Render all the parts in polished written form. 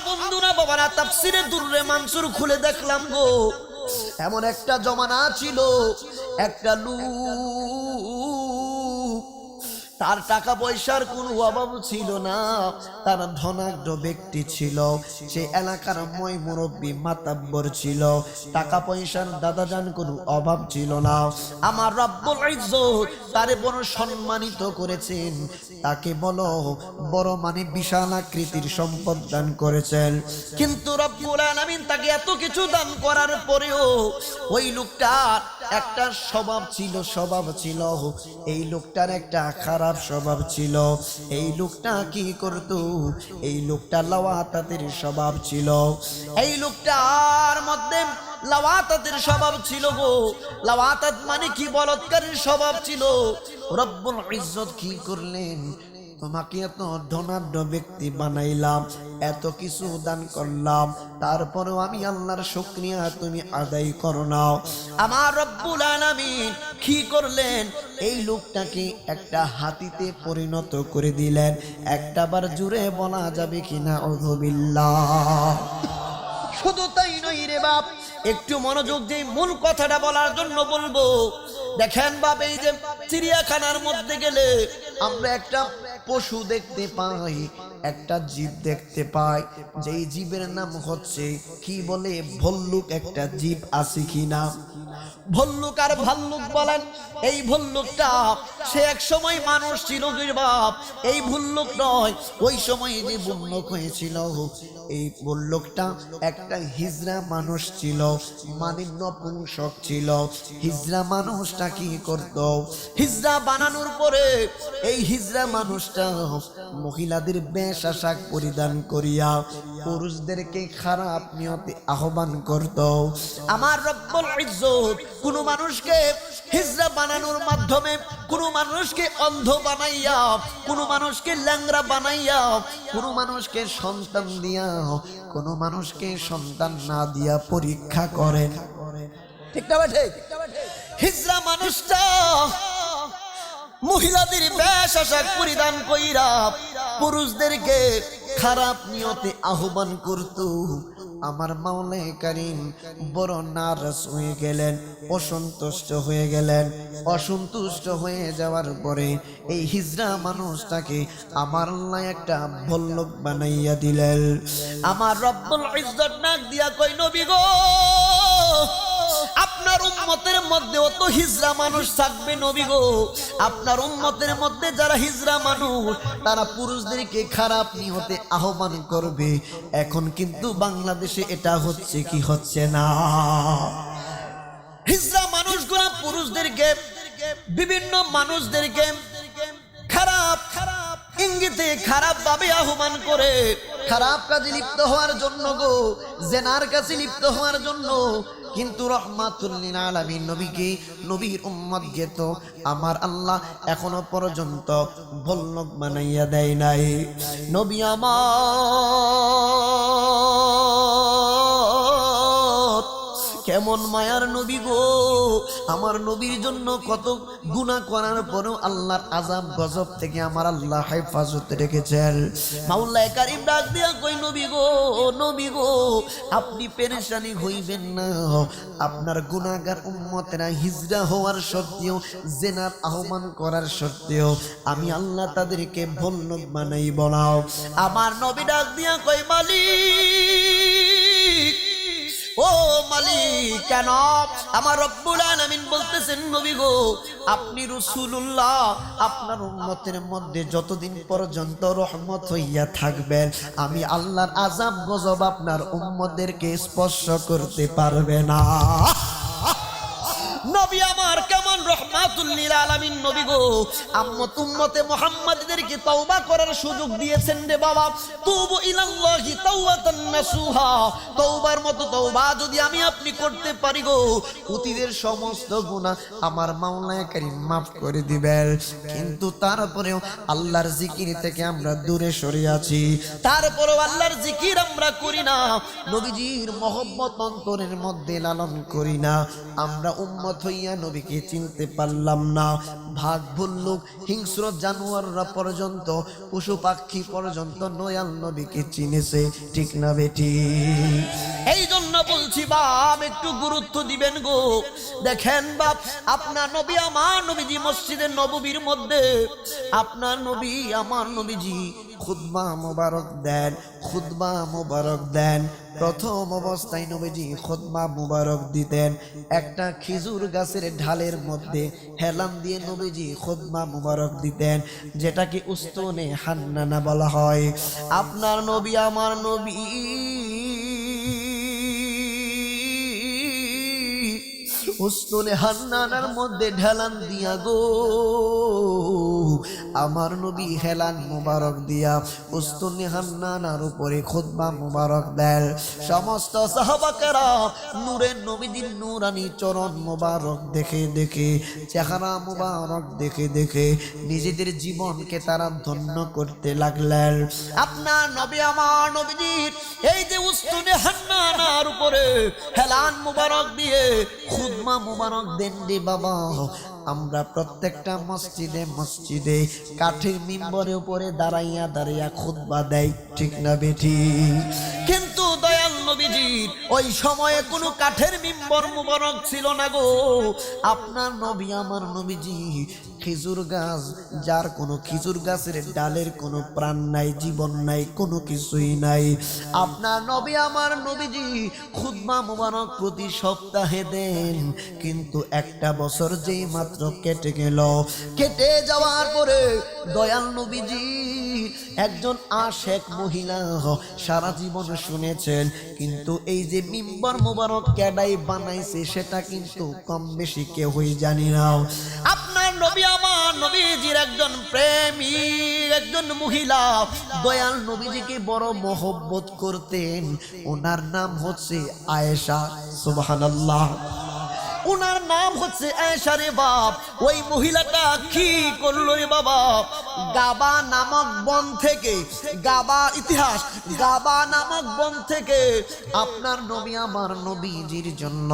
বন্ধুরা বাবারা, তাফসিরে দুররে মানসুর খুলে দেখলাম গো, এমন একটা জমানা ছিল, একটা লোক, তার টাকা পয়সার কোনো অভাব ছিল না, তার ধনাঢ্য ব্যক্তি ছিল, সে এলাকার মই মুরব্বী মাতাব্বর ছিল, টাকা পয়সার দাদাজান কোনো অভাব ছিল না। আমার রব্বুল ইজ্জত তারে বড় সম্মানিত করেছেন, তাকে বলো বড় মানে বিশাল আকৃতির সম্পদ দান করেছেন। কিন্তু রব্বুল আলামিন তাকে এত কিছু দান করার পরেও ওই লোকটার একটা স্বভাব ছিল, এই লোকটার একটা খারাপ স্বভাব ছিল। এই লোকটা কি করত? এই লোকটা লাওয়াতাতের স্বভাব ছিল। এই লোকটার মধ্যে লাওয়াতাতের স্বভাব ছিল গো। লাওয়াতাত মানে কি? বলৎকারীর স্বভাব ছিল। রব্বুল ইজ্জত কি করলেন? তোমাকে এত ধনাঢ্য ব্যক্তি বানাইলাম, এত কিছু দান করলাম, তারপরেও আমি আল্লাহর শুকরিয়া তুমি আদায় করো না। আমার রব্বুল আলামিন কি করলেন? এই লোকটাকে একটা হাতিতে পরিণত করে দিলেন। একটাবার জুড়ে বলা যাবে কিনা আউযুবিল্লাহ। শুধু তাই নয় রে বাপ, একটু মনোযোগ দিয়ে মূল কথাটা বলার জন্য বলবো। দেখেন বাপ, এই যে চিড়িয়াখানার মধ্যে গেলে আমরা একটা পশু দেখতে পাই, একটা জীব দেখতে পাই, যেই জীবের নাম হচ্ছে কি বলে? ভল্লুক। একটা জীব আছে কি না? ভল্লুক আর ভাল্লুক বলেন। এই ভল্লুকটা সে এক সময় মানুষ ছিল বাপ, এই ভল্লুক নয়। ওই সময় যে ভল্লুক হয়েছিল, এই ভল্লুকটা একটা হিজড়া মানুষ ছিল, মানে নপুংসক ছিল। হিজড়া মানুষটা কি করত? হিজড়া বানানোর পরে এই হিজড়া মানুষটা মহিলাদের বেশ আশাক পরিধান করিয়া পুরুষদেরকে খারাপ নিয়তে আহ্বান করত। আমার রব্বুল ইজ্জত কোন মানুষকে হিজড়া বানানোর মাধ্যমে, কোন মানুষকে অন্ধ বানাইয়া, কোন মানুষকে ল্যাংড়া বানাইয়া, কোন মানুষকে সন্তান দিয়া, কোন মানুষকে সন্তান না দিয়া পরীক্ষা করেন। ঠিক না ঠিক? হিজড়া মানুষটা মহিলাদের বেশ আশাক পরিধান কইরা পুরুষদেরকে খারাপ নিয়তে আহ্বান করত। আমার মাওলা কারীম বড় নারাজ হয়ে গেলেন, অসন্তুষ্ট হয়ে গেলেন। অসন্তুষ্ট হয়ে যাওয়ার পরে এই হিজড়া মানুষটাকে আমার আল্লাহ একটা ভল্লুক বানাইয়া দিলেন। আমার রব্বুল ইজ্জত নাক দিয়া কই, নবী গো, আপনার উম্মতের মধ্যে অত হিজড়া মানুষ থাকবে নবী গো। আপনার উম্মতের মধ্যে যারা হিজড়া মানুষ, তারা পুরুষদেরকে খারাপ নিয়তে আহ্বান করবে। এখন কিন্তু বাংলাদেশে এটা হচ্ছে কি হচ্ছে না? হিজড়া মানুষগুলো পুরুষদেরকে, বিভিন্ন মানুষদেরকে খারাপ ইঙ্গিতে খারাপ ভাবে আহ্বান করে, খারাপ কাজে লিপ্ত হওয়ার জন্য গো, জেনার কাছে লিপ্ত হওয়ার জন্য। কিন্তু রহমাতুল লিল আলামিন নবীকে, নবীর উম্মতকে তো আমার আল্লাহ এখনো পর্যন্ত ভল্লুক বানাইয়া দেয় নাই। নবী আমার কেমন মায়ার নবী গো। আমার নবীর জন্য কত গুনাহ করার পরেও আল্লাহর আযাব গজব থেকে আমার আল্লাহ হেফাজত রেখেছেন। মাওলা কারীম ডাক দিয়া কই, নবী গো, নবী গো, আপনি পেরেশানি হইবেন না। আপনার গুনাহগার উম্মতেরা হিজড়া হওয়ার সত্ত্বেও, জিনার আহ্বান করার সত্ত্বেও আমি আল্লাহ তাদেরকে ভল্লুক বানাইব না। আমার নবী ডাক দিয়া কই, মালিক, ও মালিক, কেন? আমার রব্বুল আলামিন বলতেছেন, নবী গো, আপনি রাসূলুল্লাহ, আপনার উম্মতের মধ্যে যতদিন পর্যন্ত রহমত হইয়া থাকবেন, আমি আল্লাহর আযাব গজব আপনার উম্মতদেরকে স্পর্শ করতে পারবে না। নবী আমার কেমন রহমাতুল লিল আলামিন নবী গো। উম্মতে মুহাম্মাদীদেরকে তওবা করার সুযোগ দিয়েছেন রে বাবা। তুবু ইলাল্লাহি তাওবাতান নাসুহা, তওবার মতো তওবা যদি আমি আপনি করতে পারি গো, অতীতের সমস্ত গুনাহ আমার মাওলা কারীম maaf করে দিবেন। কিন্তু তারপরেও আল্লাহর জিকির থেকে আমরা দূরে সরে আছি, তারপরেও আল্লাহর জিকির আমরা করি না, নবীজির মহব্বত অন্তরের মধ্যে লালন করি না। আমরা উম্মত হইয়া নবীকে চিনতে পারলাম বললাম না, ভাগ ভুল্লুক হিংস্র জানোয়াররা পর্যন্ত, পশু পাখি পর্যন্ত দয়াল নবীকে চিনেছে, ঠিক না বেটি? এই জন্য বলছি বাপ, একটু গুরুত্ব দিবেন গো। দেখেন বাপ, আপনার নবী আমার নবীজি মসজিদে নববীর মধ্যে, আপনার নবী আমার নবীজি খুতবা মোবারক দেন, খুতবা মোবারক দেন। প্রথম অবস্থায় নবীজি খুতবা মোবারক দিতেন, একটা খেজুর গাছের ঢালের মধ্যে হেলান দিয়ে নবীজি খুতবা মোবারক দিতেন, যেটাকে উস্তুনে হান্নানা বলা হয়। আপনার নবী আমার নবী উস্তুনে হান্নানার মধ্যে ঢালান দিয়া গো, আমার নবী হেলান মুবারক দিয়া উস্তুনে হান্নানার উপরে খুতবা মুবারক দেন। সমস্ত সাহাবাকেরা নূরের নবীজির নূরানি চরণ মুবারক দেখে দেখে, চেহারা মুবারক দেখে দেখে নিজেদের জীবনকে তারা ধন্য করতে লাগলেন। আপনার নবী আমার নবীজির এই যে উস্তুনে হান্নানার উপরে হেলান মুবারক দিয়ে খুতবা মুবারক দেন রে বাবা, আমরা প্রত্যেকটা মসজিদে মসজিদে কাঠের মিম্বরের উপরে দাঁড়াইয়া দাঁড়াইয়া খুতবা দেয়, ঠিক না বেটি? কিন্তু দয়াল নবীজির ওই সময়ে কোনো কাঠের মিম্বর মুবারক ছিল না গো। আপনার নবী আমার নবীজি খেজুর গাছ, যার কোনো খেজুর গাছের ডালের কোনো প্রাণ নাই, জীবন নাই, কোনো কিছুই নাই। আপনার নবী আমার নবীজি খুতবা মুবারক প্রতি সপ্তাহে দেন, কিন্তু একটা বছর যেই মাত্র কেটে গেল, কেটে যাওয়ার পরে দয়াল নবীজি একজন আশেক মহিলা সারা জীবন শুনেছেন, কিন্তু এই যে মিম্বর মুবারক কেডাই বানাইছে সেটা কিন্তু কম বেশি কেউই জানি না। আপনার নবী আমার নবীজির একজন প্রেমিক, একজন মহিলা দয়াল নবীজিকে বড় মহব্বত করতেন, ওনার নাম হচ্ছে আয়েশা। সুবহানাল্লাহ, ওনার নাম হচ্ছে আয়েশা রে বাপ। ওই মহিলাটা কি করলো রে বাবা, গাবা নামক বন থেকে, গাবা ইতিহাস, গাবা নামক বন থেকে আপনার নবী আমার নবীজির জন্য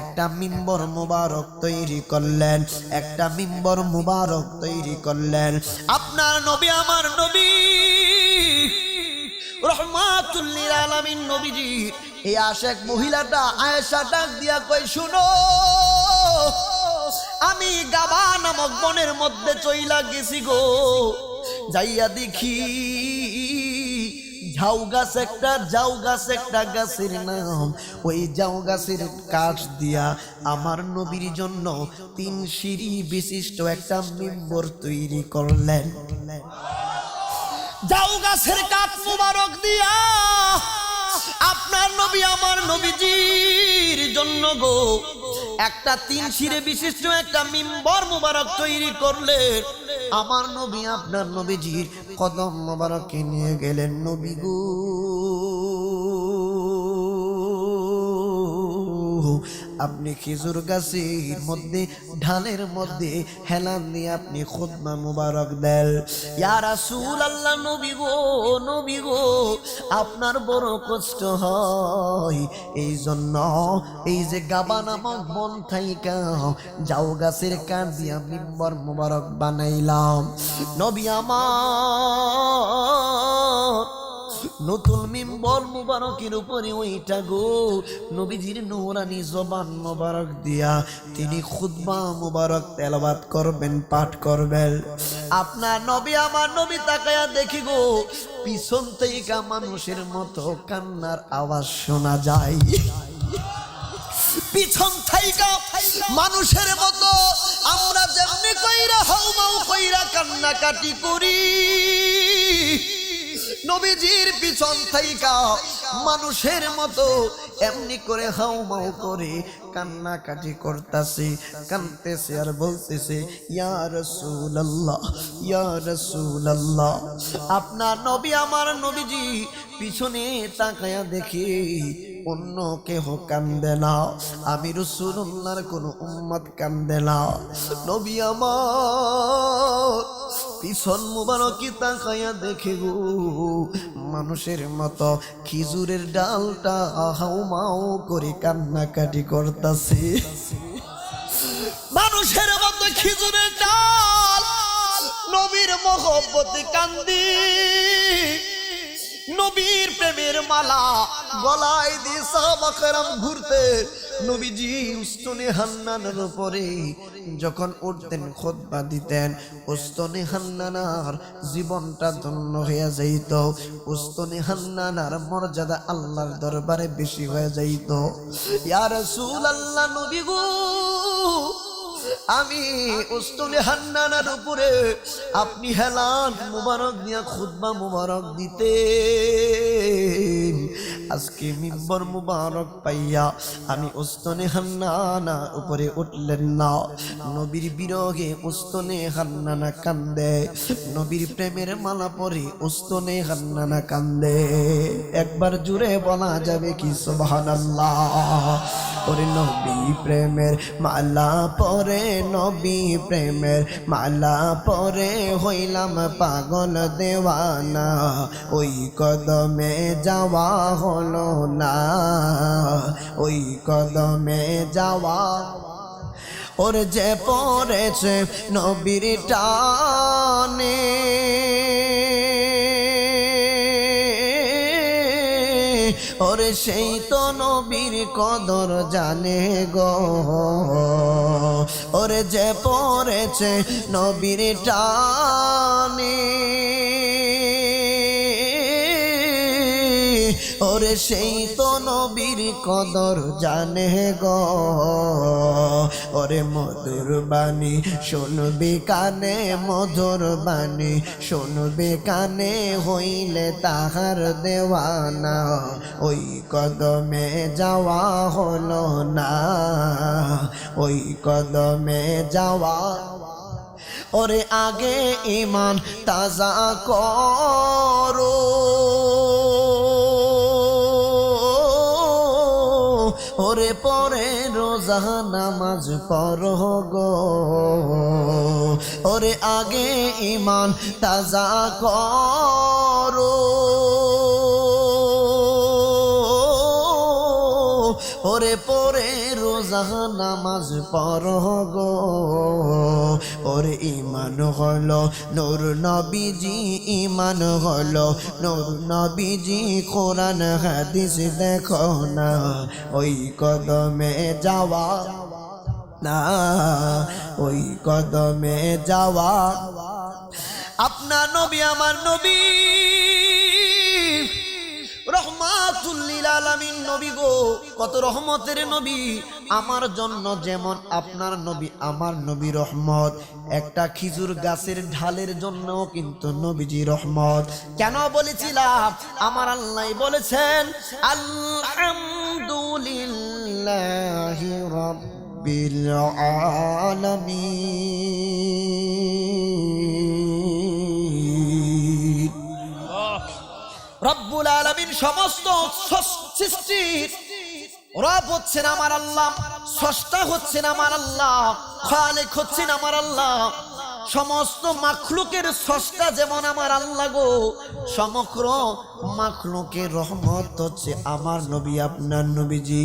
একটা মিম্বর মুবারক তৈরি করলেন, একটা মিম্বর মুবারক তৈরি করলেন। আপনার নবী আমার নবী রহমাতুল লিল আলামিন নবীজি এই আশেক মহিলাটা আয়েশা ডাক দিয়া কই, শুনো, আমি গাবা নামক বনের মধ্যে চইলা গেছি গো, যাইয়া দেখি ঝাউ গাছ একটা, ঝাউ গাছ একটা গাছের নাম, ওই ঝাউ গাছের কাঠ দিয়া আমার নবীর জন্য 3 সিঁড়ি বিশিষ্ট একটা মিম্বর তৈরি করলেন। ঝাউ গাছের কাঠ মুবারক দিয়া আপনার নবী আমার নবীজির জন্য গো একটা 3 সিঁড়ি বিশিষ্ট একটা মিম্বর মুবারক তৈরি করলেন। আমার নবী আপনার নবীজির কদম মুবারকে নিয়ে গেলেন। নবী গো, আপনি খেজুর গাছের মধ্যে ঢালের মধ্যে হেলান দিয়ে আপনি খুতবা মুবারক দেন। ইয়া রাসূলুল্লাহ, নবী গো, নবী গো, আপনার বড় কষ্ট হয়, এই জন্য এই যে গাবা নামক বন থাইকা ঝাউ গাছের কাঠ দিয়া মিম্বর মুবারক বানাইলাম। নবী আমার নতুন মিম্বর মুবারকের উপরে ওইটা গো নবীজির নূরানি জবান মুবারক দিয়া তিনি খুতবা মুবারক তেলাওয়াত করবেন, পাঠ করবেন। আপনার নবী আমার নবী তাকায়া দেখি গো পিছন থেকে মানুষের মতো কান্নার আওয়াজ শোনা যায়, পিছন থাইকা মানুষের মতো আমরা যেমনি কইরা হাউমাউ কইরা কান্নাকাটি করি, নবীজির পিছন থাইকা মানুষের মতো এমনি করে হাউমাউ করে কান্নাকাটি করতেছে, কাঁদতেছে আর বলতেছে, ইয়া রাসূলুল্লাহ, ইয়া রাসূলুল্লাহ। আপনার নবী আমার নবীজি পিছনে তাকায়া দেখি অন্য কেহ কান্দে না, আমি রাসূলুল্লাহর কোন উম্মত কান্দে না। নবী আমার পিছন মুবারকি তাকায়া দেখে গো মানুষের মতো খেজুরের ডালটা হাউমাউ করে কান্নাকাটি করতেছে, মানুষের মতো খিজুরের ডাল, নবীর মহব্বতে কান্দি, নবীর প্রেমের মালা গলায় দিয়ে সাহাবা কেরাম ঘুরতে, নবীজি উস্তনে হান্নানের উপরে যখন উঠতেন খুতবা দিতেন, উস্তনে হান্নানার জীবনটা ধন্য হয়ে যাইত, উস্তনে হান্নানার মর্যাদা আল্লাহর দরবারে বেশি হয়ে যাইত। ইয়া রাসূলুল্লাহ, নবী গো, আমি উস্তনে হান্নানার উপরে আপনি হেলান মুবারক দিয়া খুতবা মুবারক দিতেন, আজকে মিম্বর মুবারক পাইয়া আমি উস্তনে হান্নানার উপরে উঠলেন না। নবীর বিরহে উস্তনে হান্নানা কান্দে, নবীর প্রেমের মালা পরে উস্তনে হান্নানা কান্দে। একবার জুড়ে বলা যাবে কি সুবহানাল্লাহ? ওরে নবী প্রেমের মালা পরে, নবী প্রেমের মালা পরে হইলাম পাগল দেওয়ানা, ওই কদমে যাওয়া হলো না, ওই কদমে যাওয়া। ওর যে পড়েছে নবীর টানে, ওরে সেই তো নবীর কদর জানে গো, ওরে যে পড়েছে নবীর টানে, ওরে সেই তো নবীর কদর জানে গো। ওরে মধুর বাণী শুনবে কানে, মধুর বাণী শুনবে কানে, হইলে তাহার দেওয়ানা, ওই কদমে যাওয়া হলো না, ওই কদমে যাওয়া। ওরে আগে ঈমান তাজা করো, ওরে পরে রোজা নামাজ পড়ো গো, ওরে আগে ঈমান তাজা করো, ওরে পরে রোজা নামাজ পড়ো গো। ওরে ঈমান হলো নূর নবীজি, ঈমান হলো নূর নবীজি, কোরআন হাদিস দেখো না, ওই কদমে যাওয়া না, ওই কদমে যাওয়া। আপনার নবী আমার নবী রহমাতুল লিল আলামিন নবী গো, কত রহমতের নবী আমার জন্য, যেমন আপনার নবী আমার নবী রহমত। একটা খেজুর গাছের ঢালের জন্য কিন্তু নবীজি রহমত। কেন বলেছিলাম? আমার আল্লাহ বলেছেন আলহামদুলিল্লাহি রাব্বিল আলামিন। রব্বুল আলামিন সমস্ত সৃষ্টির রব হচ্ছেন আমার আল্লাহ, স্রষ্টা হচ্ছেন আমার আল্লাহ, খালেক হচ্ছেন আমার আল্লাহ। সমস্ত মাখলুকের স্রষ্টা যেমন আমার আল্লাহ গো, সমগ্র মাখলুকের রহমত হচ্ছে আমার নবী আপনার নবীজি।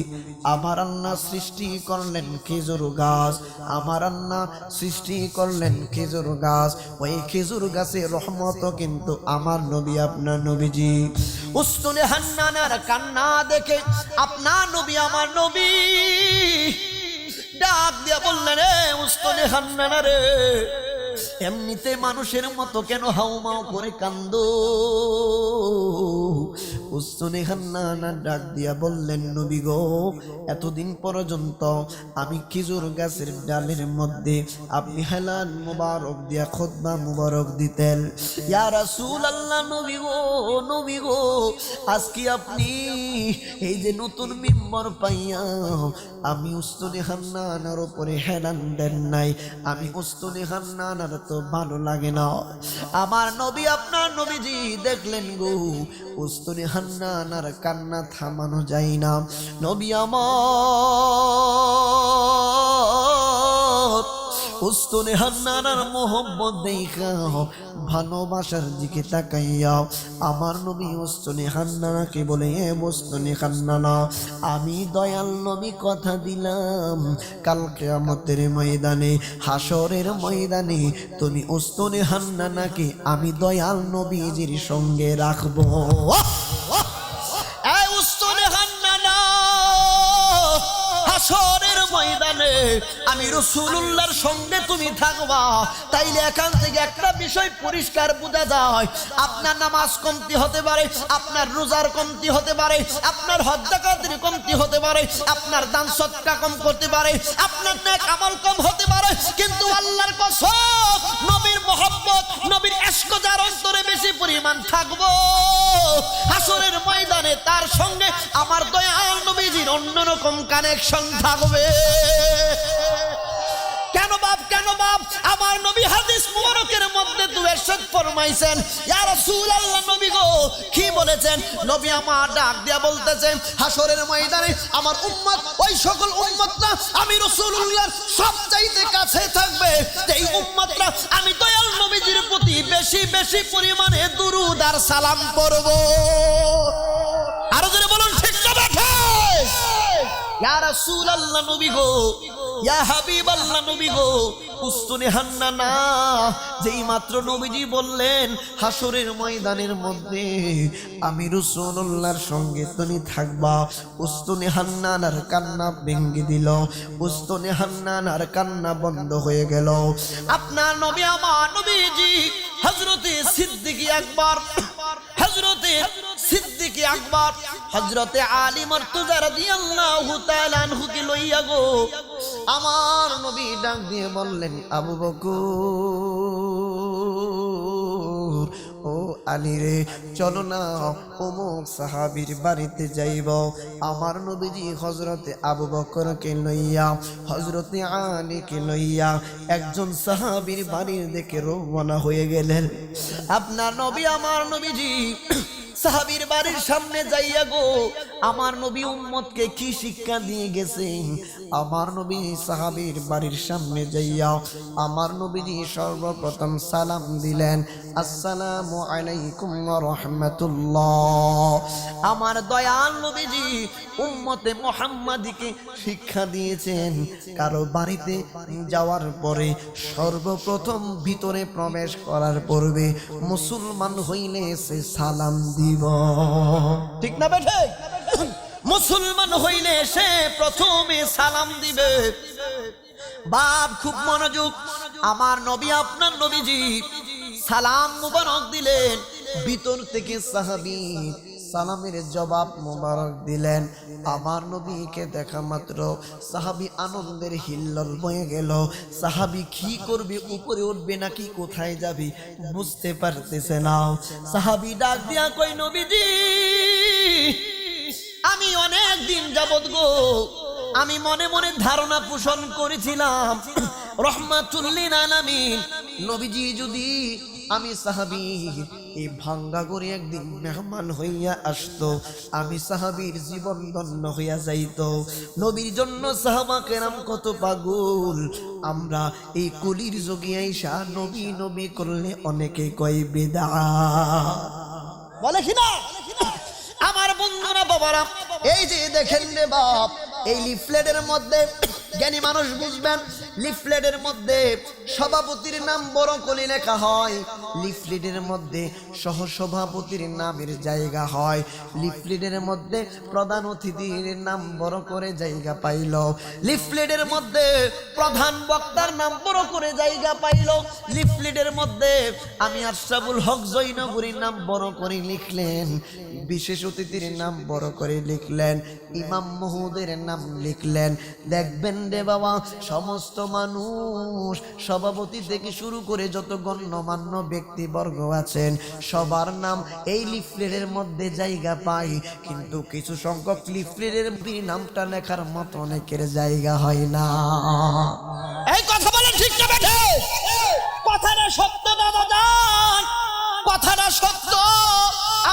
আমার আল্লাহ সৃষ্টি করলেন খেজুর গাছ, আমার আল্লাহ সৃষ্টি করলেন খেজুর গাছ, ওই খেজুর গাছের রহমত কিন্তু আমার নবী আপনার নবীজি। উস্তনে হান্নানার কান্না দেখে আপনার নবী আমার নবী ডাক দিয়া বললেন, রে উস্তনে হান্নানা রে, এমনিতে মানুষের মতো কেন হাউমাউ করে কান্দো? উস্তনে হান্নানা ডাক দিয়া বললেন, নবী গো, এতদিন পর্যন্ত আমি খেজুর গাছের ডালের মধ্যে আপনি হেলান মুবারক দিয়া খুতবা মুবারক দিতেন। ইয়া রাসূলুল্লাহ, নবী গো, নবী গো, আজকে আপনি এই যে নতুন মিম্বর পাইয়া আমি উস্তনে হান্নানার উপরে হেলান দেন নাই, আমি উস্তনে হান্নানার তো ভালো লাগে না। আমার নবী আপনার নবীজি দেখলেন গো, উস্তনে হান্নানার কান্না থামানো যায় না। নবী আমার উস্তনে হান্নানার মোহব্বত দেখা ভালোবাসার দিকে তাকাইয়া আমার নবী উস্তনে হান্নানাকে বলে, এ উস্তনে হান্নানা, আমি দয়াল নবী কথা দিলাম কাল কিয়ামতের ময়দানে, হাসরের ময়দানে তুমি উস্তনে হান্নানাকে আমি দয়াল নবীজির সঙ্গে রাখবো। এই উস্তনে হান্নানা, হাসরের ময়দানে আমি রাসূলুল্লাহর সঙ্গে তুমি থাকবা। তাইলে এখান থেকে একটা বিষয় পরিষ্কার বোঝা যায়, আপনার নামাজ কমতি হতে পারে, আপনার রোজার কমতি হতে পারে, আপনার হজ যাকাতের কমতি হতে পারে, আপনার দান সদকা কম করতে পারে, আপনার নেক আমল কম হতে পারে, কিন্তু আল্লাহর কসম নবীর মহব্বত, নবীর ইশক যার অন্তরে বেশি পরিমাণ থাকবো, হাসরের ময়দানে তার সঙ্গে আমার দয়াল নবীজির অন্যরকম কানেকশন থাকবে। কেন বাপ, কেন বাপ? আমার নবী হাদিস মুবারকের মধ্যে দু ইরশাদ ফরমাইছেন, ইয়া রাসূলুল্লাহ, নবী গো কি বলেছেন? নবী আমার ডাক দিয়া বলতেছেন, হাসরের ময়দানে আমার উম্মত, ওই সকল উম্মতরা আমি রাসূলুল্লাহর সবচাইতে কাছে থাকবে, এই উম্মতরা আমি দয়াল নবীজির প্রতি বেশি বেশি পরিমাণে দুরূদ আর সালাম পড়ব। আরো জোরে বলুন, ঠিক না বেঠে? ইয়া রাসূলুল্লাহ, নবী গো, ইয়া হাবিবাল্লাহ, নবী গো, উস্তনে হান্নানা যেই মাত্র নবীজি বললেন হাসরের ময়দানের মধ্যে আমি রাসূলুল্লাহর সঙ্গে তুমি থাকবা, উস্তনে হান্নানার কান্না ভেঙে দিল, উস্তনে হান্নানার কান্না বন্ধ হয়ে গেল। আপনার নবী, আমার নবীজি হযরতে সিদ্দিক আকবর, হযরতে সিদ্দিক আকবর, হযরতে আলী মুর্তজা রাদিয়াল্লাহু তাআলা আনহুকে লইয়া গো আমার নবী ডাক দিয়ে বললেন, আবু বকর, ও আলী রে, চলো না অমুক সাহাবীর বাড়িতে যাইব। আমার নবীজি হযরতে আবু বকরকে লইয়া, হযরতে আলীকে লইয়া একজন সাহাবীর বাড়ির দিকে রওনা হয়ে গেলেন। আপনার নবী, আমার নবীজি সাহাবীর বাড়ির সামনে যাইয়া গো আমার নবী উম্মতকে কি শিক্ষা দিয়ে গেছেন? আমার নবী সাহাবীর বাড়ির সামনে যাইয়া আমার নবীজি সর্বপ্রথম সালাম দিলেন, আসসালামু আলাইকুম ওয়া রাহমাতুল্লাহ। আমার দয়াল নবীজি উম্মতে মুহাম্মাদীকে শিক্ষা দিয়েছেন, কারো বাড়িতে যাওয়ার পরে সর্বপ্রথম ভিতরে প্রবেশ করার পূর্বে মুসলমান হইলে সে সালাম দিব। ঠিক না বেঠে? মুসলমান হইলে সে প্রথমে সালাম দিবে। বাপ খুব মনোযোগ, আমার নবী, আপনার নবীজি সালাম মুবারক দিলেন, ভিতর থেকে সাহাবী সালামের জবাব মুবারক দিলেন। আমার নবীকে দেখা মাত্র সাহাবী আনন্দের হিল্লোল বয়ে গেল। সাহাবী কি করবে, উপরে উঠবে নাকি কোথায় যাবে বুঝতে পারতেছে না। সাহাবী ডাক দিয়া কই, নবীজি আমি অনেক দিন যাবত গো আমি মনে মনে ধারণা পোষণ করেছিলাম রহমাতুল লিল আলামিন নবীজি যদি আমি সাহাবী এই ভাঙ্গা করে একদিন মেহমান হইয়া আসতো, আমি সাহাবীর জীবন ধন্য হইয়া যাইত। নবীর জন্য সাহাবা কেরাম কত পাগল। আমরা এই কলির যুগে আইসা নবী নবী করলে অনেকে কয় বিদআত, বলে কিনা? আমার বন্ধুরা, বাবারা, এই যে দেখেন রে বাপ, এই লিফলেটের মধ্যে জ্ঞানী মানুষ বুঝবেন, লিফলেটের মধ্যে সভাপতির নাম বড় করে লেখা হয়, লিফলেটের মধ্যে সহসভাপতির নামের জায়গা হয়, লিফলেটের মধ্যে প্রধান অতিথির নাম বড় করে জায়গা পাইল, লিফলেটের মধ্যে প্রধান বক্তার নাম বড় করে জায়গা পাইল, লিফলেটের মধ্যে আমি আশরাফুল হক জয়নগরীর নাম বড় করে লিখলেন, বিশেষ অতিথির নাম বড় করে লিখলেন, ইমাম মহোদয়ের নাম লিখলেন। দেখবেন রে বাবা, সমস্ত মানুষ সভাপতি থেকে শুরু করে যত গণ্যমান্য ব্যক্তিবর্গ আছেন সবার নাম এই লিফলেটের মধ্যে জায়গা পায়, কিন্তু কিছু সংখ্যক লিফলেটের নামটা লেখার মতো অনেকের জায়গা হয় না। এই কথা বলেন ঠিক না বেঠে? কথাটা সত্য দাদা যান, কথাটা সত্য।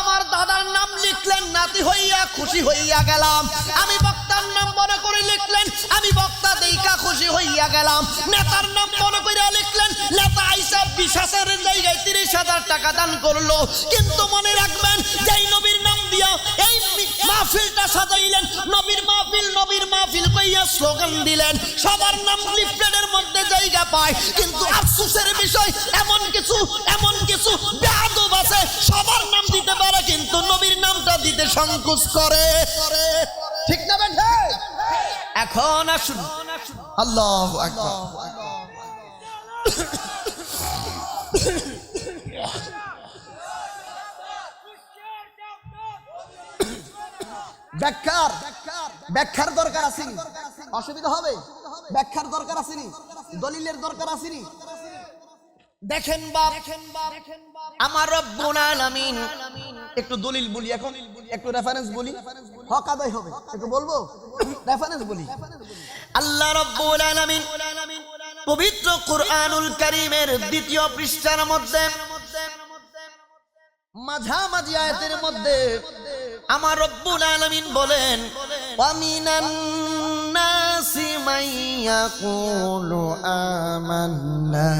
আমার দাদার নাম লিখলেন, নাতি হইয়া খুশি হইয়া গেলাম। আমি বক্তার বক্তার নাম মনে করে লিখলেন, আমি বক্তা দেইকা খুশি হইয়া গেলাম। নেতার নাম মনে করে লিখলেন, নেতা আইসা 20,000 জায়গায় 30,000 টাকা দান করলো। কিন্তু মনে রাখবেন, যেই নবীর নাম দিয়া এই মাহফিলটা সাজাইলেন, নবীর মাহফিল কইয়া স্লোগান দিলেন, সবার নাম লিফলেটের মধ্যে জায়গা পায়। কিন্তু আফসোসের বিষয়, এমন কিছু বেয়াদব আছে, সবার নাম দিতে পারে কিন্তু নবীর নামটা দিতে সংকোচ করে। ঠিক না বেঠে? এখন আসুন, আল্লাহু আকবার। ব্যাখ্যার দরকার আসেনি, অসুবিধা হবে? ব্যাখ্যার দরকার আসেনি, দলিলের দরকার আসেনি। দেখেন বাপ, আমার রব্বুল আলামিন, একটু দলিল বলি, এখন একটু রেফারেন্স বলি, হক আদায় হবে। একটু বলবো, রেফারেন্স বলি। আল্লাহ রব্বুল আলামিন পবিত্র কুরআনুল কারীমের 2য় পৃষ্ঠার মধ্যে মাঝামাঝি আয়াতের মধ্যে আমার রব্বুল আলামিন বলেন, ওয়ামিনান নাসি মাইয়াকুলু আমান্না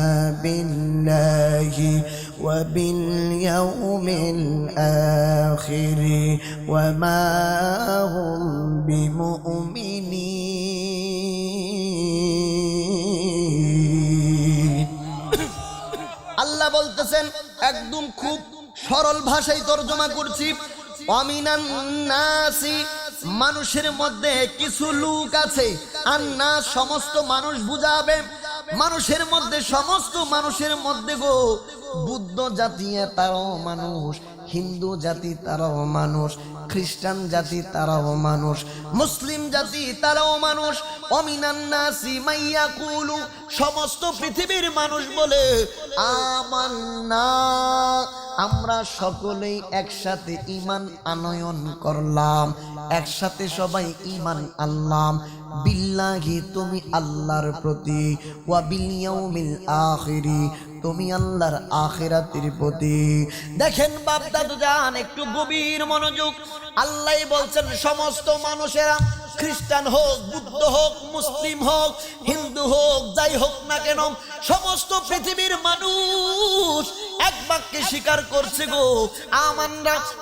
বিল্লাহি ওয়া বিল ইয়াউমিল আখির ওয়া মা হুম বিমুমিনিন। আল্লাহ বলতেছেন, একদম খুব সরল ভাষায় তরজমা করছি, ওয়ামিনান নাসি, মানুষের মধ্যে কিছু লোক আছে, আন্না সমস্ত মানুষ বুঝাবে, মানুষের মধ্যে, সমস্ত মানুষের মধ্যে গো, বুদ্ধ জাতি তারাও মানুষ, হিন্দু জাতি তারাও মানুষ, খ্রিস্টান জাতি তারাও মানুষ, মুসলিম জাতি তারাও মানুষ। ওয়ামিনান নাসি মাইয়াকুলু, সমস্ত পৃথিবীর মানুষ বলে, আমান্না, আমরা সকলেই একসাথে ঈমান আনয়ন করলাম, একসাথে সবাই ঈমান আনলাম, বিল্লাহি, তুমি আল্লাহর প্রতি, ওয়া বিল ইয়াউমিল আখিরি, তুমি আল্লাহর আখিরাতের প্রতি। দেখেন বাপ দাদু জান, একটু গভীর মনোযোগ। আল্লাহ বলছেন, সমস্ত মানুষেরা, খ্রিস্টান হোক, বুদ্ধ হোক, মুসলিম হোক, হিন্দু হোক, যাই হোক না কেন, সমস্ত পৃথিবীর মানুষ এক বাক্যে স্বীকার করছে গো,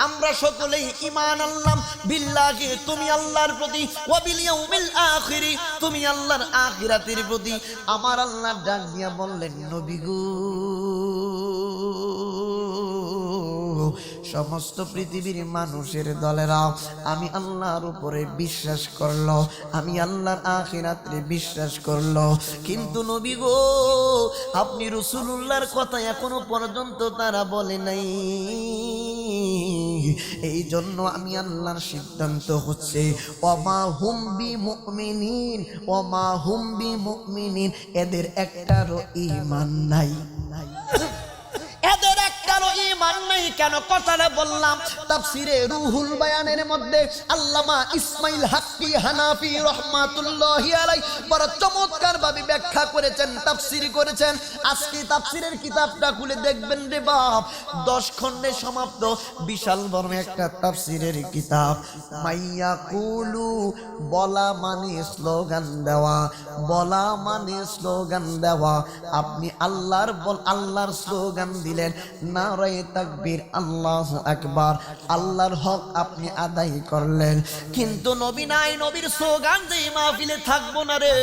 আমরা সকলেই ঈমান আনলাম, বিল্লাহি, তুমি আল্লাহর প্রতি, ওয়া বিল ইয়াউমিল আখিরি, তুমি আল্লাহর আখিরাতের প্রতি। আমার আল্লাহ ডাক দিয়া বললেন, নবী গো, সমস্ত পৃথিবীর মানুষের দলেরা আমি আল্লাহর উপরে বিশ্বাস করলো, আমি আল্লাহর আখিরাতে বিশ্বাস করলো, কিন্তু নবী গো, আপনি রাসূলুল্লাহর কথা এখনো পর্যন্ত তারা বলে নাই। এই জন্য আমি আল্লাহর সিদ্ধান্ত হচ্ছে, ওমা হুম বিমুমিনিন, ওমা হুম বিমুমিনিন, এদের একটারও ঈমান নাই, এদের একটারও ঈমান নাই। কেন কথাটা বললাম? তাফসিরে রুহুল বায়ানের মধ্যে আল্লামা ইসমাইল হাক্কি হানাফি রাহমাতুল্লাহি আলাইহি বড় চমৎকার ভাবে ব্যাখ্যা করেছেন, তাফসির করেছেন। আজকে তাফসিরের কিতাবটা খুলে দেখবেন রে বাপ, 10 খণ্ডে সমাপ্ত বিশাল বড় একটা তাফসিরের কিতাব। মাইয়াকুলু, বলা মানে স্লোগান দেওয়া, বলা মানে স্লোগান দেওয়া। আপনি আল্লাহর স্লোগান দিলেন, নারায়ে তাকবীর, আল্লাহু আকবার, আল্লাহর হক আপনি আদায় করলেন। কিন্তু নবী নাই, নবীর স্লোগান যে মাহফিলে থাকবো না রে,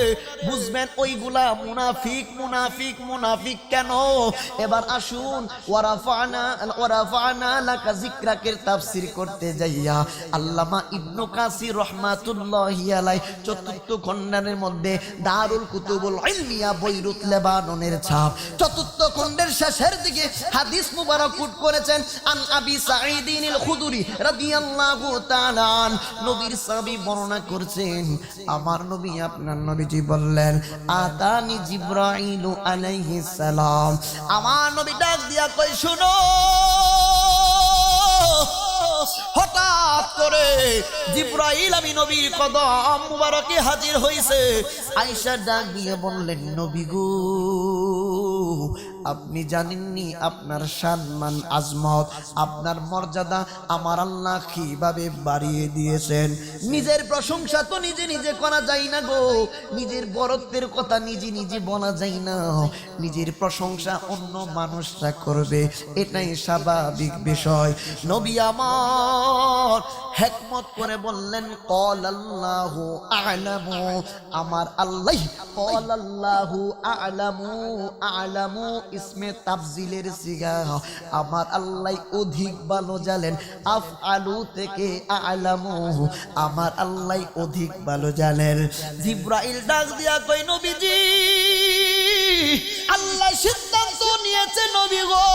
বুঝবেন ওইগুলা মুনাফিক, মুনাফিক, মুনাফিক। কেন? এবার আসুন, ওয়ারাফানা লাকা যিকরাকের তাফসীর করতে যাইয়া আল্লামা ইবনে কাসির রাহমাতুল্লাহি আলাইহি ৪র্থ খণ্ডের মধ্যে দারুল কুতুবুল ইলমিয়া বৈরুত লেবাননের ছাপ ৪র্থ খণ্ডের শেষের দিকে হাদিস মুবারক কোট করেছেন। আন আবি সাঈদিন আল খুদরি রাদিয়াল্লাহু তাআলা আন, নবীর সাহাবী বর্ণনা করছেন, আমার নবী, আপনার নবীজি বললেন, আতানি জিবরাইল আলাইহিস সালাম, আমার নবী ডাক দিয়া কই, শুনো, হঠাৎ করে জিবরাইল আমি নবীর কদম মুবারকে হাজির হইছে। আয়েশা ডাক দিয়ে বললেন, নবী গো, আপনি জানেননি আপনার সম্মান আজমত আপনার মর্যাদা আমার আল্লাহ কিভাবে বাড়িয়ে দিয়েছেন। নিজের প্রশংসা তো নিজে নিজে করা যায় না গো, নিজের বড়ত্বের কথা নিজে নিজে বলা যায় না, নিজের প্রশংসা অন্য মানুষরা করবে, এটাই স্বাভাবিক বিষয়। নবী আমার হিকমত করে বললেন ক্বালাল্লাহু আ'লামু, আমার আল্লাহ ক্বালাল্লাহু আ'লামু, আ'লামু ইসমে তাফজিলের সিগা, আমার আল্লাহ অধিক ভালো জানেন। আফআলু থেকে আ'লামু, আমার আল্লাহ অধিক ভালো জানেন। জিবরাইল ডাক দিয়া কই নবীজি আল্লাহ সিদ্ধান্ত নিয়েছে নবী গো,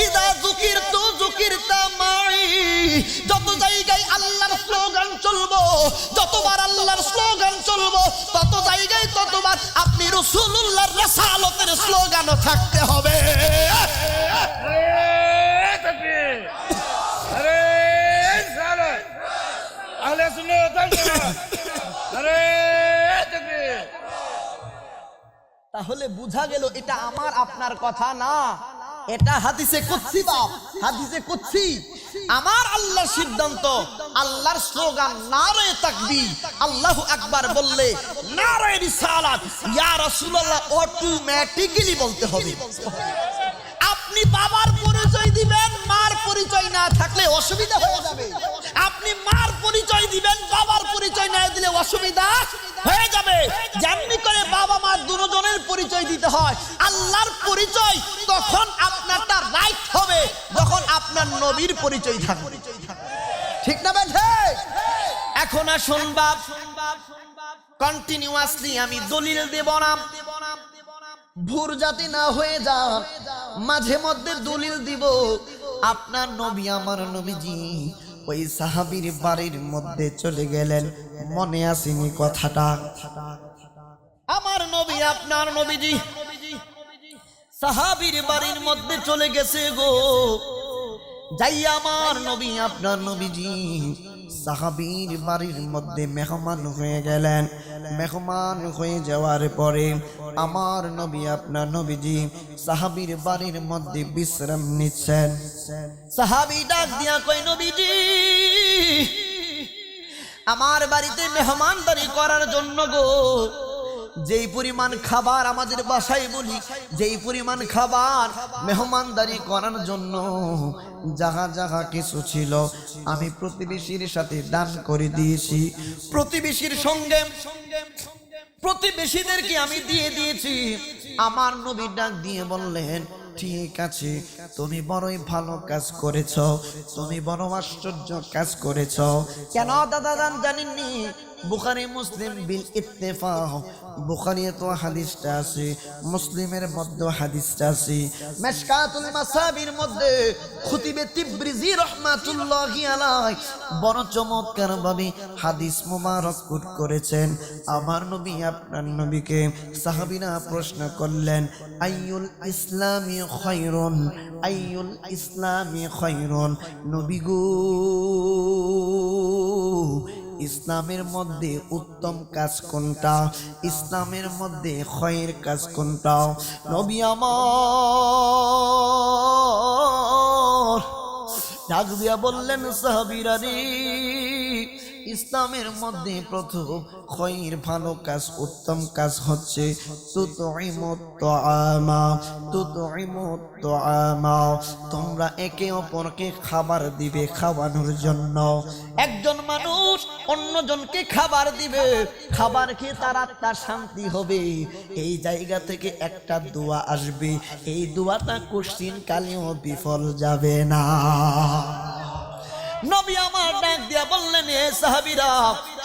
ইদা যুকিরতু যুকিরতা মাই, যত জায়গায় আল্লাহর স্লোগান চলবো, যতবার আল্লাহর স্লোগান চলবো, তত জায়গায় ততবার আপনি রাসূলুল্লাহর রিসালাতের স্লোগানও থাকতে হবে। তাহলে বুঝা গেল এটা আমার আপনার কথা না, এটা হাদিসে কুদসি বাপ, হাদিসে কুদসি। আমার আল্লাহর সিদ্ধান্ত, আল্লাহর স্লোগান নারে তাকবীর, আল্লাহু আকবার বললে নারে রিসালাত ইয়া রাসূলুল্লাহ অটোমেটিক্যালি বলতে হবে। আপনি বাবার পরিচয় দিবেন, মার পরিচয় না থাকলে অসুবিধা হয়ে যাবে। আপনি মার পরিচয় দিবেন, বাবার পরিচয় না দিলে অসুবিধা হয়ে যাবে। যেমনি করে বাবা মা দুজনের পরিচয় দিতে হয়, আল্লাহর পরিচয় তখন আপনারটা রাইট হবে যখন আপনার নবীর পরিচয় থাকবে, ঠিক না ভাই? এখন আসুন বাপ, কন্টিনিউয়াসলি আমি দলিল দেব না, ভুল যাতে না হয়ে যান, মাঝে মধ্যে দলিল দিব। আপনার নবী আমার নবীজি ওই সাহাবীর বাড়ির মধ্যে চলে গেলেন, মনে আসেনি কথাটা? আমার নবী আপনার নবীজি সাহাবীর বাড়ির মধ্যে চলে গেছে গো, যাই আমার নবী আপনার নবীজি সাহাবীর বাড়ির মধ্যে মেহমান হয়ে গেলেন। মেহমান হয়ে যাওয়ার পরে আমার নবী আপনার নবীজি সাহাবীর বাড়ির মধ্যে বিশ্রাম নিচ্ছেন। সাহাবী ডাক দিয়া কই নবীজি আমার বাড়িতে মেহমানদারি করার জন্য গো, যেই পরিমাণ খাবার আমাদের বাসায় বলি, যেই পরিমাণ খাবার মেহমানদারি করার জন্য যাহা যাহা কিছু ছিল আমি প্রতিবেশীর সাথে দান করে দিয়েছি, প্রতিবেশীর সঙ্গে প্রতিবেশীদেরকে আমি দিয়ে দিয়েছি। আমার নবী ডাক দিয়ে বললেন ঠিক আছে, তুমি বড়ই ভালো কাজ করেছ, তুমি বড় আশ্চর্য কাজ করেছ। কেন দাদা জানেননি? বুখারী মুসলিম বিল ইত্তেফাক, বুখারীতে হাদিসটা আছে, মুসলিমের মধ্যে হাদিসটা আছে, মিশকাতুল মাসাবির মধ্যে খুতিবে তিবরিজি রাহমাতুল্লাহি আলাইহি বড় চমৎকার ভাবে হাদিস মুবারক কোট করেছেন। আমার নবী আপনার নবীকে সাহাবীরা প্রশ্ন করলেন আইয়ুল ইসলামি খায়রুন, আইয়ুল ইসলামি খায়রুন, নবী গো ইসলামের মধ্যে উত্তম কাজ কোনটা, ইসলামের মধ্যে খয়ের কাজ কোনটা? নবী আমার ডাক দিয়া বললেন সাহাবীরা রে, ইসলামের মধ্যে প্রথম খয়ের ভালো কাজ উত্তম কাজ হচ্ছে তুতঈমুত তাআমা, তুতঈমুত তাআমা, তোমরা একে অপরকে খাবার দিবে খাওয়ানোর জন্য। একজন মানুষ অন্যজনকে খাবার দিবে, খাবার খেয়ে তার আত্মার শান্তি হবে, এই জায়গা থেকে একটা দোয়া আসবে, এই দোয়াটা কোশ্চিন কালেও বিফল যাবে না। নবী আমার ডাক দিয়া বললেন এ সাহাবীরা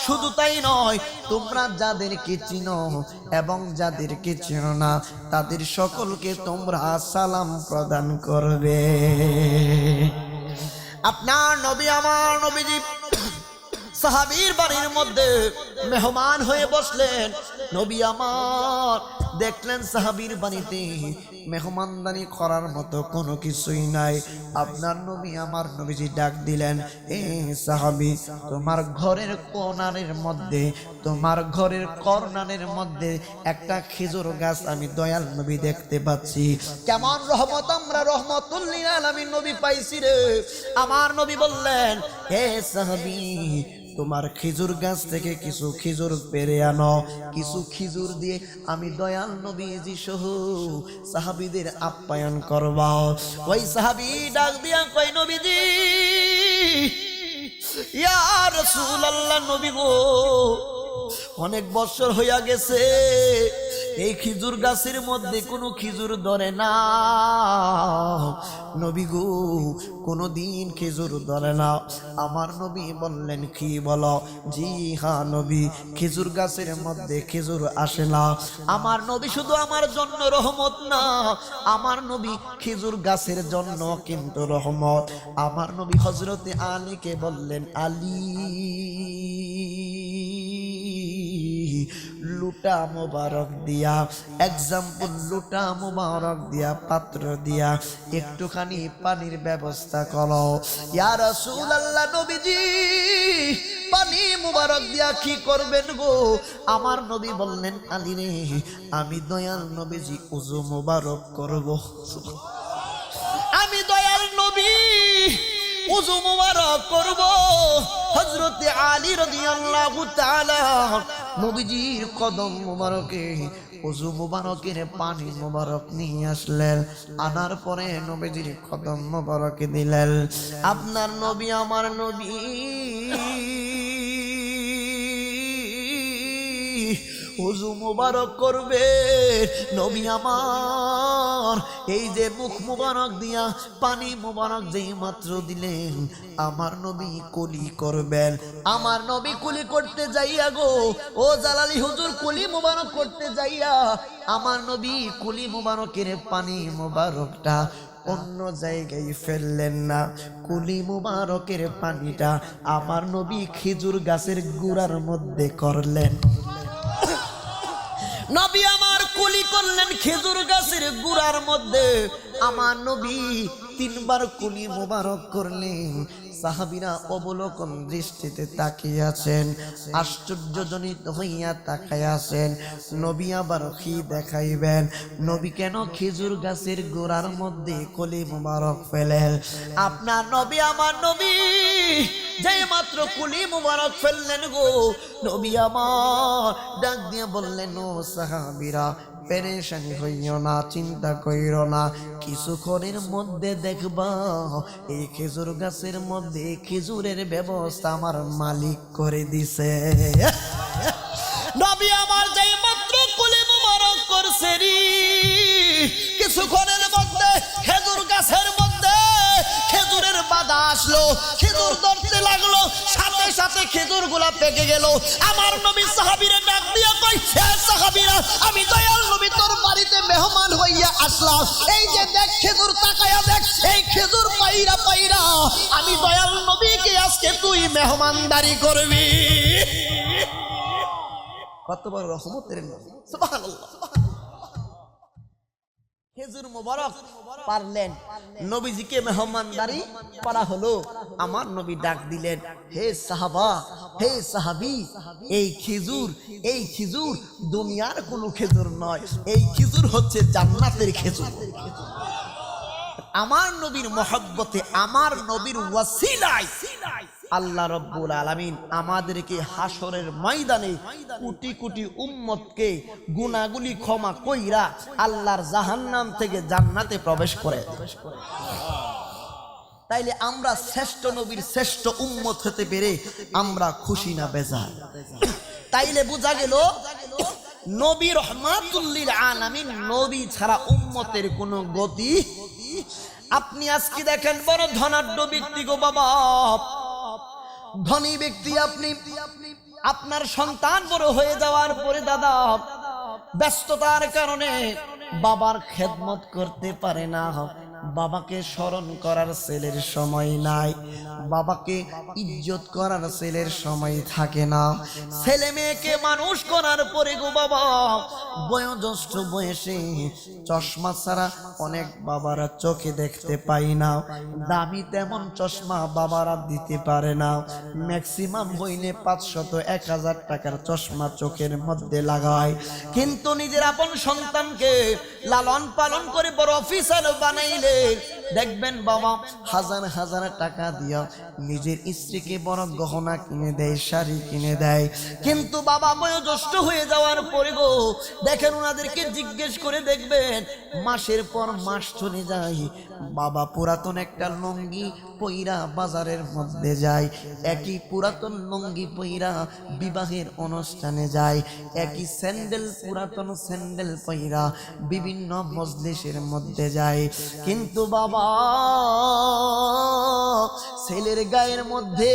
শুধু তাই নয়, তোমরা যাদেরকে চিনো এবং যাদেরকে চিনো না তাদের সকলকে তোমরা সালাম প্রদান করবে। আপনার নবী আমার নবীজি সাহাবীর বাড়ির মধ্যে মেহমান হয়ে বসলেন। নবী আমার দেখলেন সাহাবীর বাড়িতে মেহমানদানি করার মতো কোনো কিছুই নাই। আপনার নবী আমার নবীজি ডাক দিলেন, এ সাহাবী, তোমার ঘরের কোণারের মধ্যে, তোমার ঘরের কর্নারের মধ্যে একটা খেজুর গাছ আমি দয়াল নবী দেখতে পাচ্ছি। কেমন রহমত, আমরা রহমতুল লিল আলামিন নবী পাইছি রে। আমার নবী বললেন, হে সাহাবী, তোমার খেজুর গাছ থেকে কিছু খেজুর পেরে আনো, কিছু খেজুর দিয়ে আমি দয়াল নবীজি সহ সাহাবীদের আপ্যায়ন করবা। ওই সাহাবী ডাক দিয়া কই, নবীজি, ইয়া রাসূলুল্লাহ, নবী গো, অনেক বছর হইয়া গেছে এই খেজুর গাছের মধ্যে কোনো খেজুর ধরে না। নবী গো, কোনদিন খেজুর ধরে না। আমার নবী বললেন, কি বলো? জি হ্যাঁ নবী, খেজুর গাছের মধ্যে খেজুর আসে না। আমার নবী শুধু আমার জন্য রহমত না, আমার নবী খেজুর গাছের জন্য কিন্তু রহমত। আমার নবী হযরতে আলীকে বললেন, আলী, লুটা মোবারক দিয়া, এক্সাম্পল লুটা মোবারক দিয়া, পাত্র দিয়া একটুখানি পানির ব্যবস্থা করো। ইয়া রাসূলুল্লাহ, নবীজি পানি মোবারক দিয়া কি করবেন গো? আমার নবী বললেন, আলী রে, আমি দয়াল নবীজি ওযু মোবারক করব। আমি দয়াল নবী ওযু মোবারক করব। হযরতে আলী রাদিয়াল্লাহু তাআলা নবীজির কদম মোবারকে ওযু মোবারকের পানি মোবারক নিয়ে আসলেন। আনার পরে নবীজির কদম মোবারকে দিলেন। আপনার নবী আমার নবী ওযু মোবারক করবে। নবী আমার এই যে মুখ মোবারক দিয়া পানি মোবারক যেই মাত্র দিলেন, আমার নবী কুলি করবেন। আমার নবী কুলি করতে যাইয়া গো, ও জালালি হুজুর, কুলি মোবারক করতে যাইয়া আমার নবী কুলি মোবারকের পানি মোবারকটা অন্য জায়গায় ফেললেন না। কুলি মুবারকের পানিটা আমার নবী খেজুর গাছের গুড়ার মধ্যে করলেন। নবী আমার কুলি করলেন খেজুর গাছের গুড়ার মধ্যে। আমার নবী 3 বার কুলি মুবারক করলেন। সাহাবীরা অবলোকন দৃষ্টিতে তাকিয়ে আছেন, আশ্চর্যজনিত হইয়া তাকায় আছেন। নবী আবার কি দেখাইবেন? নবী কেন খেজুর গাছের গোড়ার মধ্যে কুলি মুবারক ফেলেন? আপনার নবী আমার নবী যেই মাত্র কুলি মুবারক ফেললেন গো, নবী আমার ডাক দিয়ে বললেন, ও সাহাবীরা, পেরেশানি হইও না, চিন্তা কইরো না, কিছুক্ষণের মধ্যে দেখবা এই খেজুর গাছের মধ্যে খেজুরের ব্যবস্থা আমার মালিক করে দিছে। নবী আমার যেই মাত্র কুলি মুবারক করছে রে, কিছুক্ষণের মধ্যে খেজুর গাছের মধ্যে খেজুরের বাধা আসলো, খেজুর ধরতে লাগলো, সাথে সাথে খেজুর গুলা পেকে গেল। আমার নবী সাহাবীরা ডাক দিয়া কই, হে সাহাবীরা, আমি দয়াল নবী তোর বাড়িতে মেহমান হইয়া আসলাম। এই যে দেখ খেজুর, তাকায়া দেখ, এই খেজুর পাইরা পাইরা আমি দয়াল নবীকে আজকে তুই মেহমানদারি করবি। কত বড় রহমতের নবী, সুবহানাল্লাহ। খেজুর মোবারক পারলেন, নবীজিকে মেহমানদারি করা হলো। আমার নবী ডাক দিলেন, হে সাহাবা, হে সাহাবী, এই খেজুর দুনিয়ার কোনো খেজুর নয়, এই খেজুর হচ্ছে জান্নাতের খেজুর। আমার নবীর মহব্বতে, আমার নবীর ওয়াসিলায় আল্লাহ রব্বুল আলামিন আমাদেরকে হাসরের ময়দানে কোটি কোটি উম্মতকে গুনাহগুলি ক্ষমা কইরা আল্লাহর জাহান্নাম থেকে জান্নাতে প্রবেশ করে। তাইলে আমরা শ্রেষ্ঠ নবীর শ্রেষ্ঠ উম্মত হতে পেরে আমরা খুশি না বেজার? তাইলে বোঝা গেল নবী রহমাতুল লিল আলামিন, নবী ছাড়া উম্মতের কোনো গতি। আপনি আজকে দেখেন বড় ধনাঢ্য ব্যক্তি গো বাবা, ধনী ব্যক্তি, আপনি আপনার সন্তান বড় হয়ে যাওয়ার পরে দাদা ব্যস্ততার কারণে বাবার খেদমত করতে পারে না, বাবাকে স্মরণ করার ছেলের সময় নাই, বাবাকে ইজ্জত করার ছেলের সময় থাকে না। ছেলে মেয়েকে মানুষ করার পরে গো বাবা বয়োজ্যেষ্ঠ বয়সে চশমা ছাড়া অনেক বাবারা চোখে দেখতে পাই না, দামি তেমন চশমা বাবারা দিতে পারে না, ম্যাক্সিমাম হইলে 500-1000 টাকার চশমা চোখের মধ্যে লাগায়। কিন্তু নিজের আপন সন্তানকে লালন পালন করে বড় অফিসার বানাইলে দেখবেন বাবা হাজার হাজার টাকা দিয়া নিজের স্ত্রীকে বড় গহনা কিনে দেয়, শাড়ি কিনে দেয়। কিন্তু বাবা বয়োজ্যেষ্ঠ হয়ে যাওয়ার পরে গো দেখেন ওনাদেরকে জিজ্ঞেস করে দেখবেন মাসের পর মাস চলে যায়, বাবা পুরাতন একটা লুঙ্গি পইরা বাজারের মধ্যে যায়, একই পুরাতন লুঙ্গি পইরা বিবাহের অনুষ্ঠানে যায়, একই স্যান্ডেল পুরাতন স্যান্ডেল পইরা বিভিন্ন মজলিসের মধ্যে যায়। কিন্তু বাবা ছেলের গায়ের মধ্যে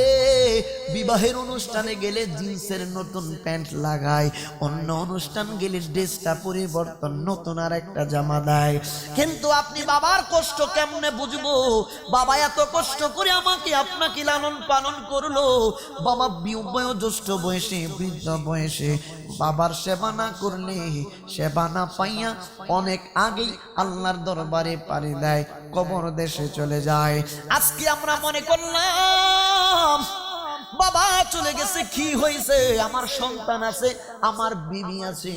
বিবাহের অনুষ্ঠানে গেলে জিন্সের নতুন প্যান্ট লাগায়, অন্য অনুষ্ঠান গেলে ড্রেসটা পরিবর্তন নতুন আর একটা জামা দেয়। কিন্তু আপনি বাবার কষ্ট কেমনে বুঝবো? বাবা এত কষ্ট করে আমাকে আপনাকে লালন পালন করলো, বাবা বয়োজ্যেষ্ঠ বয়সে বৃদ্ধ বয়সে বাবার সেবা না করলে সেবা না পাইয়া অনেক আগেই আল্লাহর দরবারে পাড়ি দেয়, কবর দেশে চলে যায়। আজকে আমরা মনে করলাম বাবা চলে গেছে, কি হয়েছে? আমার সন্তান আছে, আমার বিবি আছে,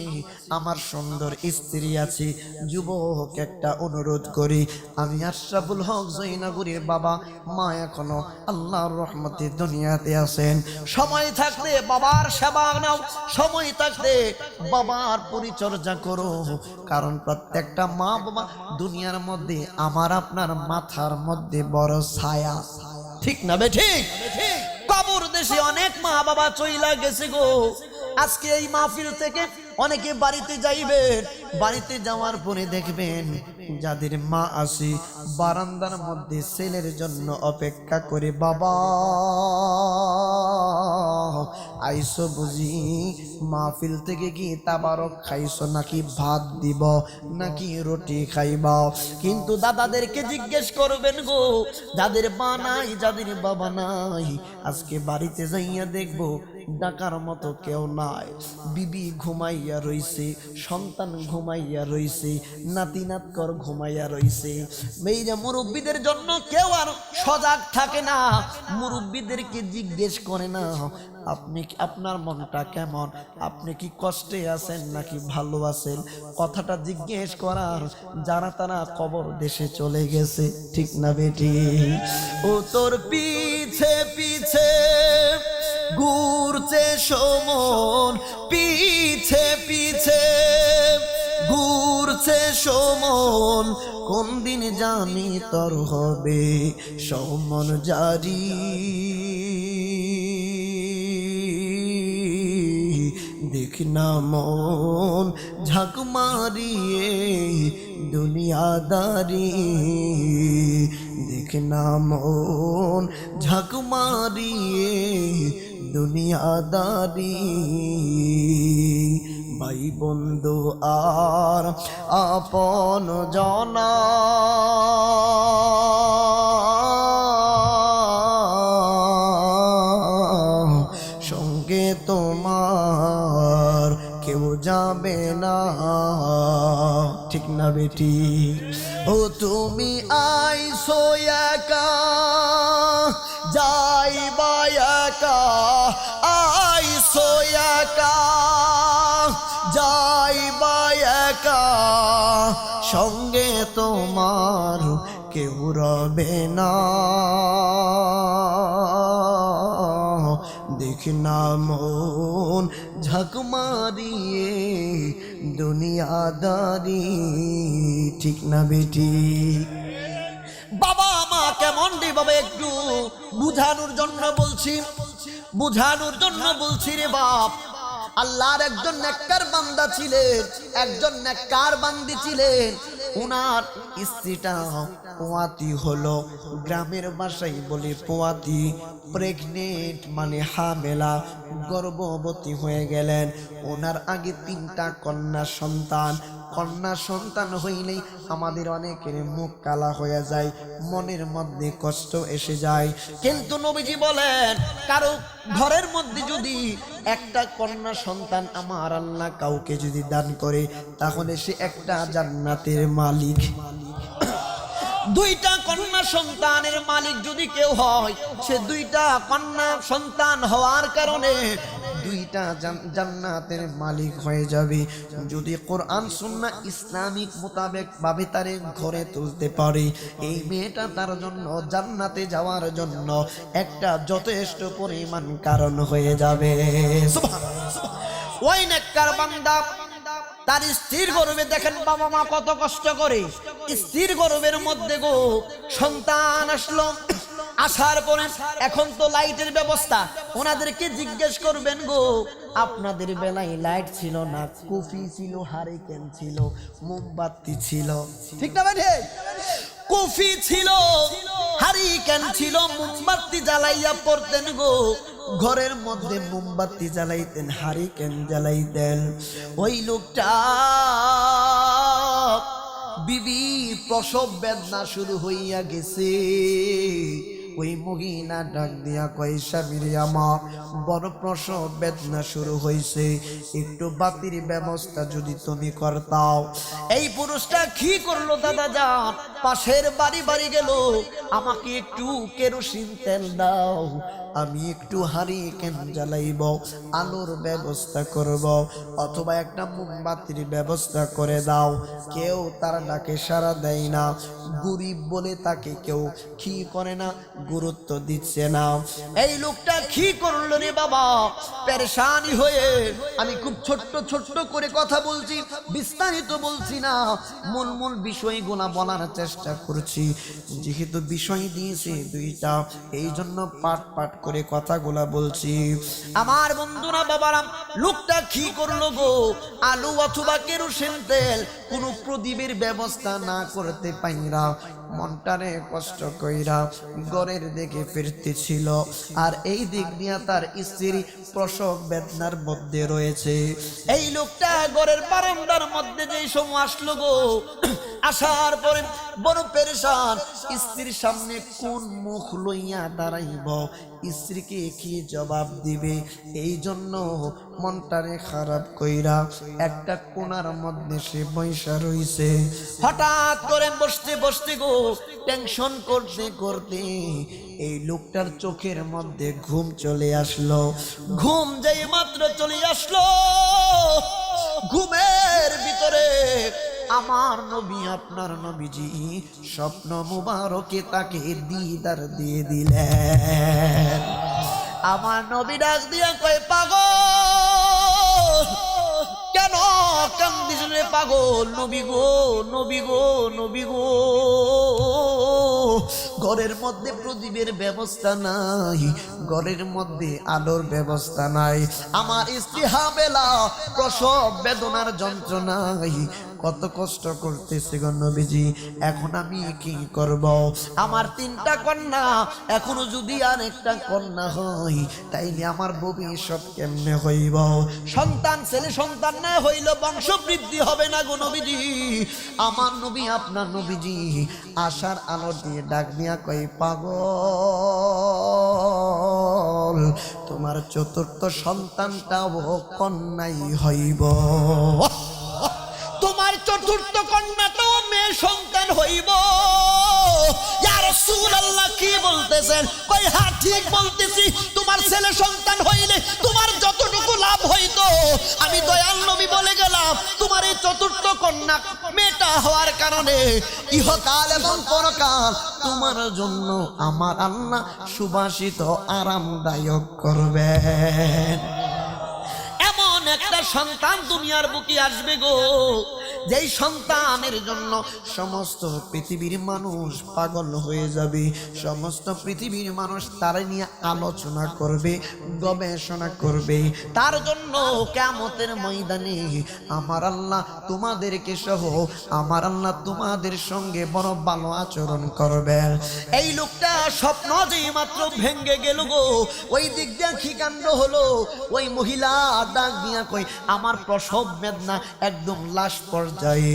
আমার সুন্দর স্ত্রী আছে। যুবক একটা অনুরোধ করি, আমি আশরাফুল হক জয়নগরের বাবা মা এখনো আল্লাহর রহমতে দুনিয়াতে আছেন। সময় থাকতে বাবার সেবা নাও, সময় থাকতে বাবার পরিচর্যা করো, কারণ প্রত্যেকটা মা বাবা দুনিয়ার মধ্যে আমার আপনার মাথার মধ্যে বড় ছায়া, ঠিক না বে ঠিক? কবর দেশে অনেক মা বাবা চইলা গেছে গো। আজকে এই মাহফিল থেকে অনেকে বাড়িতে যাইবেন, বাড়িতে যাওয়ার পরে দেখবেন যাদের মা আসে বারান্দার মধ্যে ছেলের জন্য অপেক্ষা করে, বাবা আইসো বুঝি মাহফিল থেকে কি তাবারক খাইছো, নাকি ভাত দিব, নাকি রুটি খাইবা? কিন্তু দাদাদেরকে জিজ্ঞেস করবেন গো, যাদের মা নাই, যাদের বাবা নাই, আজকে বাড়িতে যাইয়া দেখবো ডাকার মতো কেউ নাই। বিবি ঘুমাইয়া রইছে, সন্তান ঘুমাইয়া রইছে, নাতি নাতকর ঘুমাইয়া রইছে। এই যে মুরব্বীদের জন্য কেউ আর সজাগ থাকে না, মুরব্বীদেরকে জিজ্ঞেস করে না আপনি আপনার মনটা কেমন, আপনি কি কষ্টে আছেন নাকি ভালো আছেন? কথাটা জিজ্ঞেস করার যারা তারা কবর দেশে চলে গেছে, ঠিক না বেটি? ও তোর পিছে পিছে ঘুরছে সমন, পিছে পিছে ঘুরছে সমন, কোন দিন জানি তোর হবে সমন জারি। দেখ না মন ঝাঁক মারিয়ে দুনিয়াদারি, দেখ না মন ঝাঁক মারিয়ে দুনিয়াদারি। ভাই বন্ধু আর আপন জনা সঙ্গে তোমার কেউ যাবে না, ঠিক না বেটি? ও তুমি আইসো একা যাইবা একা, আইসো একা যাইবা একা, সঙ্গে তোমার কেউ রবে না। দেখ না মন ঝাঁক মারিয়ে দুনিয়াদারি, ঠিক না বেটি? বাবা মা কেমন রে বাবা, একটু বুঝানোর জন্য বলছি, বুঝানোর জন্য বলছি রে বাপ। আল্লাহর একজন নেককার বান্দা ছিলেন, একজন নেককার বান্দি ছিলেন। উনার স্ত্রীটা পোয়াতি হলো, গ্রামের ভাষায় বলে পোয়াতি, প্রেগনেন্ট মানে হামেলা, গর্ভবতী হয়ে গেলেন। ওনার আগে 3টা কন্যা সন্তান, কন্যা সন্তান হইলেই আমাদের অনেকের মুখ কালা হয়ে যায়, মনের মধ্যে কষ্ট এসে যায়। কিন্তু নবীজি বলেন, কারো ঘরের মধ্যে যদি একটা কন্যা সন্তান আমার আল্লাহ কাউকে যদি দান করে, তাহলে সে একটা জান্নাতের মালিক। দুইটা কন্যা সন্তানের মালিক যদি কেউ হয়, সে দুইটা কন্যা সন্তান হওয়ার কারণে দুইটা জান্নাতের মালিক হয়ে যাবে। যদি কোরআন সুন্নাহ ইসলামিক মোতাবেক ভাবে তারে ঘরে তুলতে পারে, এই মেয়েটা তার জন্য জান্নাতে যাওয়ার জন্য একটা যথেষ্ট পরিমাণ কারণ হয়ে যাবে। ওই নেককার বান্দা তার স্ত্রীর গর্ভে, দেখেন বাবা মা কত কষ্ট করে, স্ত্রীর গর্ভের মধ্যে গো সন্তান আসলো। আসার পরে এখন তো লাইটের ব্যবস্থা, ওনাদেরকে জিজ্ঞেস করবেন গো আপনাদের বেলায় লাইট ছিল না, কফি ছিল, হারিকেন ছিল, মোমবাতি ছিল, ঠিক না ভাই? কফি ছিল, হারিকেন ছিল, মোমবাতি জ্বালাইয়া পড়তেন গো। ঘরের মধ্যে মোমবাতি জ্বালাইতেন, হারিকেন জ্বালাইতেন। ওই লোকটা বিবি প্রসব বেদনা শুরু হইয়া গেছে। ওই মহিলা ডাক দিয়া কয়, স্বামীর আমার বড় প্রসব বেদনা শুরু হয়েছে, একটু বাতির ব্যবস্থা যদি তুমি করতাও। এই পুরুষটা কি করলো দাদা যান, পাশের বাড়ি বাড়ি গেল, আমাকে একটু কেরোসিন তেল দাও, আমি একটু হারিকেন জ্বালাইব, আলোর ব্যবস্থা করব, অথবা একটা মোমবাতির ব্যবস্থা করে দাও। কেউ তার ডাকে সাড়া দেয় না, গরিব বলে তাকে কেউ কি করে না, গুরুত্ব দিচ্ছে না। এই লোকটা কি করলো রে বাবা, পেরেশানি হয়ে, আমি খুব ছোট্ট ছোট্ট করে কথা বলছি, বিস্তারিত বলছি না, মূল মূল বিষয়গুলা বলার চেষ্টা করছি। যেহেতু বিষয় দিয়েছে দুইটা, এই জন্য পাট পাট করে কথাগুলা বলছি। আমার বন্ধুরা বাবারা, লোকটা কি করলো গো, আলু অথবা কেরোসিন তেল কোনো প্রদীপের ব্যবস্থা না করতে পাইরা, মনটারে কষ্ট কইরা ঘরের দিকে ফিরতেছিল। আর এই দিক দিয়ে তার স্ত্রী প্রসব বেদনার মধ্যে রয়েছে। এই লোকটা ঘরের বারান্দার মধ্যে যেই সময় আসলো গো, আসার পরে বড় পেরেশান, স্ত্রীর সামনে কোন মুখ লইয়া দাঁড়াইব, স্ত্রীকে কি জবাব দিবে, এই জন্য মনটারে খারাপ কইরা একটা কোণার মধ্যে সে বৈশা রইছে। হঠাৎ করে বসতে বসতে গো, টেনশন করতে করতে এই লোকটার চোখের মধ্যে ঘুম চলে আসলো। ঘুম যেই মাত্র চলে আসলো, ঘুমের ভিতরে আমার নবী, আপনার নবীজি স্বপ্ন মুবারকে তাকে দিদার দিয়ে দিলেন। আমার নবী ডাক দিয়া কয়, পাগল কেন কান্দিস রে পাগল, নবী গো, নবী গো, নবী গো, ঘরের মধ্যে প্রদীপের ব্যবস্থা নাই, ঘরের মধ্যে আলোর ব্যবস্থা নাই, আমার স্ত্রী হাবেলা প্রসব বেদনার যন্ত্রণায় কত কষ্ট করতেছে গো নবীজি, এখন আমি কি করব? আমার তিনটা কন্যা, এখনো যদি আর একটা কন্যা হয় তাইলে আমার ভবিষ্যৎ কেমনে হইব? সন্তান ছেলে সন্তান না হইল বংশ বৃদ্ধি হবে না গো নবীজি। আমার নবী, আপনার নবীজি আশার আলো দিয়ে ডাক দিয়া কই, পাগল তোমার চতুর্থ সন্তানটাও কন্যাই হইব, তোমার চতুর্থ কন্যাটাও মেয়ে সন্তান হইব। ইয়া রাসূলুল্লাহ কি বলতেছেন? কই হ্যাঁ ঠিক বলতেছি, তোমার ছেলে সন্তান হইলে তোমার যতটুকু লাভ হইতো, আমি দয়াল নবী বলে গেলাম, তোমার এই চতুর্থ কন্যা মেয়েটা হওয়ার কারণে ইহকাল এবং পরকাল তোমার জন্য আমার আল্লাহ সুবাসিত আরামদায়ক করবেন। এমন একটা সন্তান দুনিয়ার বুকে আসবে গো, যেই সন্তানের জন্য সমস্ত পৃথিবীর মানুষ পাগল হয়ে যাবে, সমস্ত পৃথিবীর মানুষ তার নিয়ে আলোচনা করবে, গবেষণা করবে। তার জন্য কিয়ামতের ময়দানে আমার আল্লাহ তোমাদেরকে সহ আমার আল্লাহ তোমাদের সঙ্গে বড় ভালো আচরণ করবে। এই লোকটা স্বপ্ন যেই মাত্র ভেঙ্গে গেল গো, ওই দিক দিয়ে কি কাণ্ড হলো, ওই মহিলা ডাক দিয়া কই, আমার প্রসব বেদনা একদম লাশ পর্যন্ত যায়।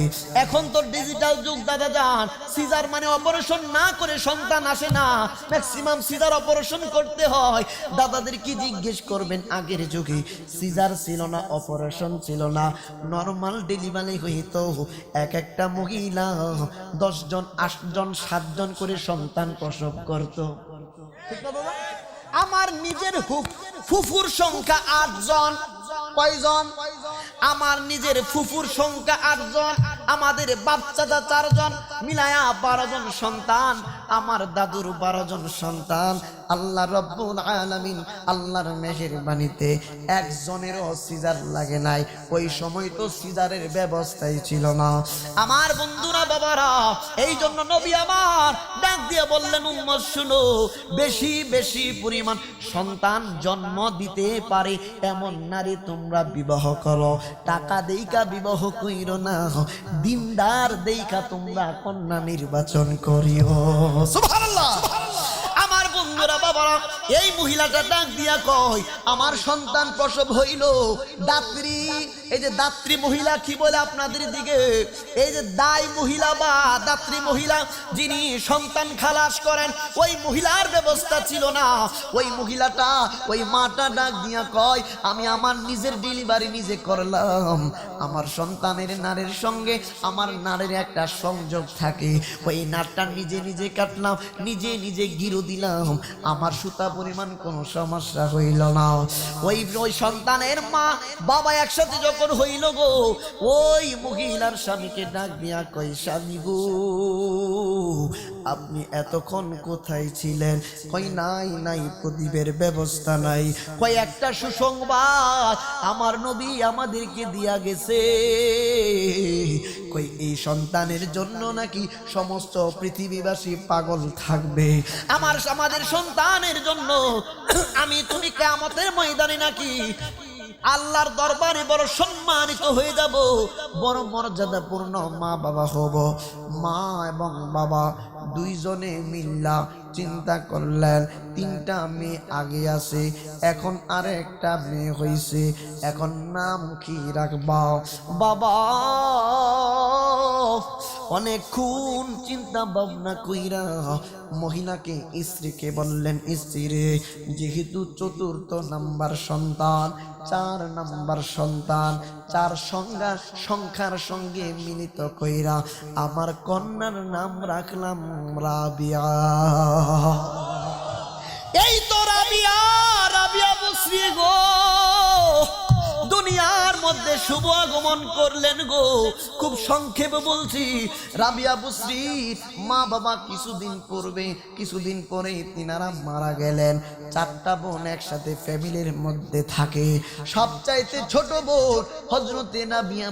এখন তো ডিজিটাল যুগ দাদা যান, সিজার মানে অপারেশন না করে সন্তান আসে না, ম্যাক্সিমাম সিজার অপারেশন করতে হয়। দাদাদের কি জিজ্ঞেস করবেন, আগের যুগে সিজার ছিল না, অপারেশন ছিল না, নর্মাল ডেলিভারি হইতো। এক একটা মহিলা 10 জন 8 জন 7 জন করে সন্তান প্রসব করত, ঠিক না দাদা? আমার নিজের ফুফুর সংখ্যা 8 জন। কয়জন? আমার নিজের ফুফুর সংখ্যা 8 জন, আমাদের বাপ চাচা 4 জন, মিলায়া 12 জন সন্তান। আমার দাদুর 12 জন সন্তান। আল্লাহ রব্বুল আলামিন আল্লাহর মেহেরবানিতে একজনেরও সিজার লাগে নাই। ওই সময় তো সিজারের ব্যবস্থাই ছিল না। আমার বন্ধুরা, বাবারা, এই জন্য নবী আমার ডাক দিয়ে বললেন, উম্মত শুনো, বেশি বেশি পরিমাণ সন্তান জন্ম দিতে পারে এমন নারী তোমরা বিবাহ করো। টাকা দেইকা বিবাহ কইরো না, দিনদার দেইকা তোমরা কন্যা নির্বাচন করিও। সুবহানাল্লাহ। আমার বন্ধুরা, বাবারা, এই মহিলাটা ডাক দিয়া কয়, আমার সন্তান প্রসব হইল। দাত্রী, এই যে দাত্রী মহিলা কি বলে আপনাদের দিকে, এই যে দাই মহিলা বা দাত্রী মহিলা যিনি সন্তান খালাস করেন, ওই মহিলার ব্যবস্থা ছিল না। ওই মহিলাটা, ওই মাটা ডাক দিয়া কয়, আমি আমার নিজের ডেলিভারি নিজে করলাম। আমার সন্তানের নারের সঙ্গে আমার নারের একটা সংযোগ থাকে, ওই নারটা নিজে নিজে কাটলাম, নিজে নিজে গিরু দিলাম, আমার সুতা পরিমাণ কোনো সমস্যা হইল না। ওই সন্তানের মা বাবা একসাথে যখন হইল গো, ওই মহিলার স্বামীকে ডাক দিয়া কই, স্বামী গো, আপনি এতক্ষণ কোথায় ছিলেন? কই, নাই নাই, প্রদীপের ব্যবস্থা নাই। কই, একটা সুসংবাদ আমার নবী আমাদেরকে দিয়া গেছে। কই, এই সন্তানের জন্য নাকি সমস্ত পৃথিবীবাসী পাগল থাকবে। আমাদের সন্তানের জন্য আমি তুমি কিয়ামতের ময়দানে নাকি আল্লাহর দরবারে বড় সম্মানিত হয়ে যাব, বড় মর্যাদাপূর্ণ মা বাবা হব। মা এবং বাবা দুইজনে মিল্লা চিন্তা করলেন, 3টা মেয়ে আগে আছে, এখন আরেকটা মেয়ে হইছে, এখন নাম কি রাখবা? বাবা অনেকক্ষণ চিন্তা ভাবনা কইরা মহিলাকে, স্ত্রীকে বললেন, স্ত্রী রে, যেহেতু 4র্থ নাম্বার সন্তান, 4 নাম্বার সন্তান, 4 সংখ্যার সঙ্গে মিলিত কইরা আমার কন্যার নাম রাখলাম রাবিয়া। এই তো রাবিয়া, রাবিয়া বুসরি গো, দুনিয়ার মধ্যে শুভ আগমন করলেন গো। খুব সংক্ষেপে বলছি, রাবিয়া বুসরির মা বাবা কিছুদিন পরে তিনারা মারা গেলেন। 4টা বোন একসাথে ফ্যামিলির মধ্যে থাকে। সবচাইতে ছোট বোন হযরতে রাবিয়া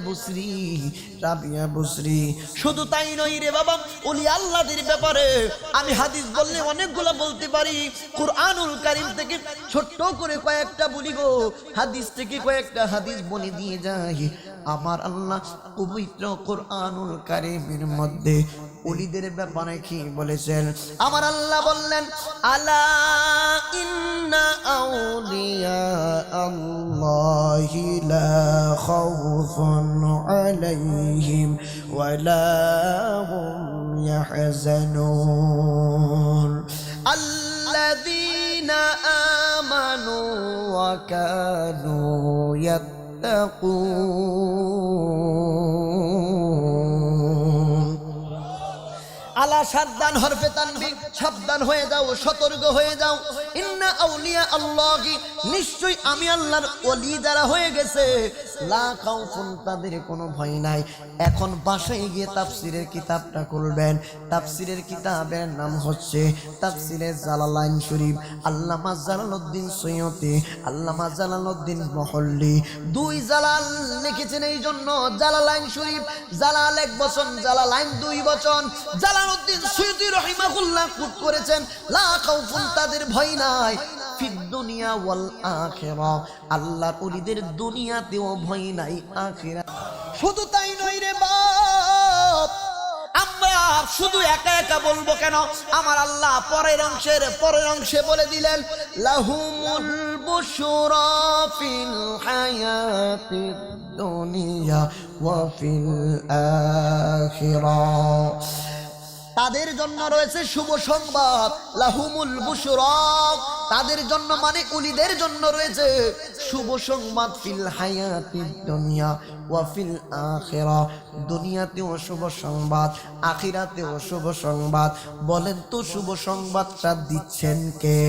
বুসরি। শুধু তাই নয় রে বাবা, ওলি আল্লাহদের ব্যাপারে আমি হাদিস বললে অনেকগুলো বলতে পারি। কুরআনুল কারীম থেকে ছোট্ট করে কয়েকটা বলি গো, হাদিস থেকে কয়েকটা হাদিস বলে দিয়ে যাই। আমার আল্লাহ পবিত্র কুরআনুল কারীমের মধ্যে ওলিদের ব্যাপারে কি বলেছেন? আমার আল্লাহ বললেন, আলা ইন্না আউলিয়া আল্লাহি লা খাউফুন আলাইহিম ওয়া লা হুম ইয়াহজানুন আল্লাযীনা আমানু ওয়া কানু ইয়াত্তাকুন। আলা সাবধান, হরফে তানবির, সাবধান হয়ে যাও, সতর্ক হয়ে যাও। ইন্না আউলিয়া আল্লাহি, নিশ্চয়ই আমি আল্লাহর ওলি যারা হয়ে গেছে, লা খাউফুন, তাদের কোনো ভয় নাই। এখন বাসায় গিয়ে তাফসিরের কিতাবটা খুলবেন। তাফসিরের কিতাবের নাম হচ্ছে তাফসিরে জালালাইন শরীফ। আল্লামা জালালউদ্দিন সৈয়দী, আল্লামা জালালউদ্দিন মহল্লি, 2 জালাল লিখেছেন, এই জন্য জালালাইন শরীফ। জালাল 1 বচন, জালালাইন 2 বচন। জালালউদ্দিন সৈয়দী রাহিমাহুল্লাহ কোট করেছেন, লা খাউফুন, তাদের ভয় নাই, ফিদ দুনিয়া ওয়াল আখিরাহ, আল্লাহর ওলিদের দুনিয়াতেও ভয় নাই, আখিরাত। শুধু তাই নয় রে বাপ, আমরা শুধু একা একা বলবো কেন? আমার আল্লাহ পরের অংশে বলে দিলেন, লাহুমুল বুশরা ফিল হায়াতিদ দুনিয়া ওয়া ফিল আখিরাহ। তাদের জন্য রয়েছে শুভ সংবাদ, লাহুমুল বুশরা, তাদের জন্য মানে উলিদের জন্য রয়েছে শুভ সংবাদ, ফিল হায়াতিদ দুনিয়া ওয়া ফিল আখিরাহ, দুনিয়াতেও শুভ সংবাদ, আখিরাতেও শুভ সংবাদ। বলেন তো শুভ সংবাদটা দিচ্ছেন কে?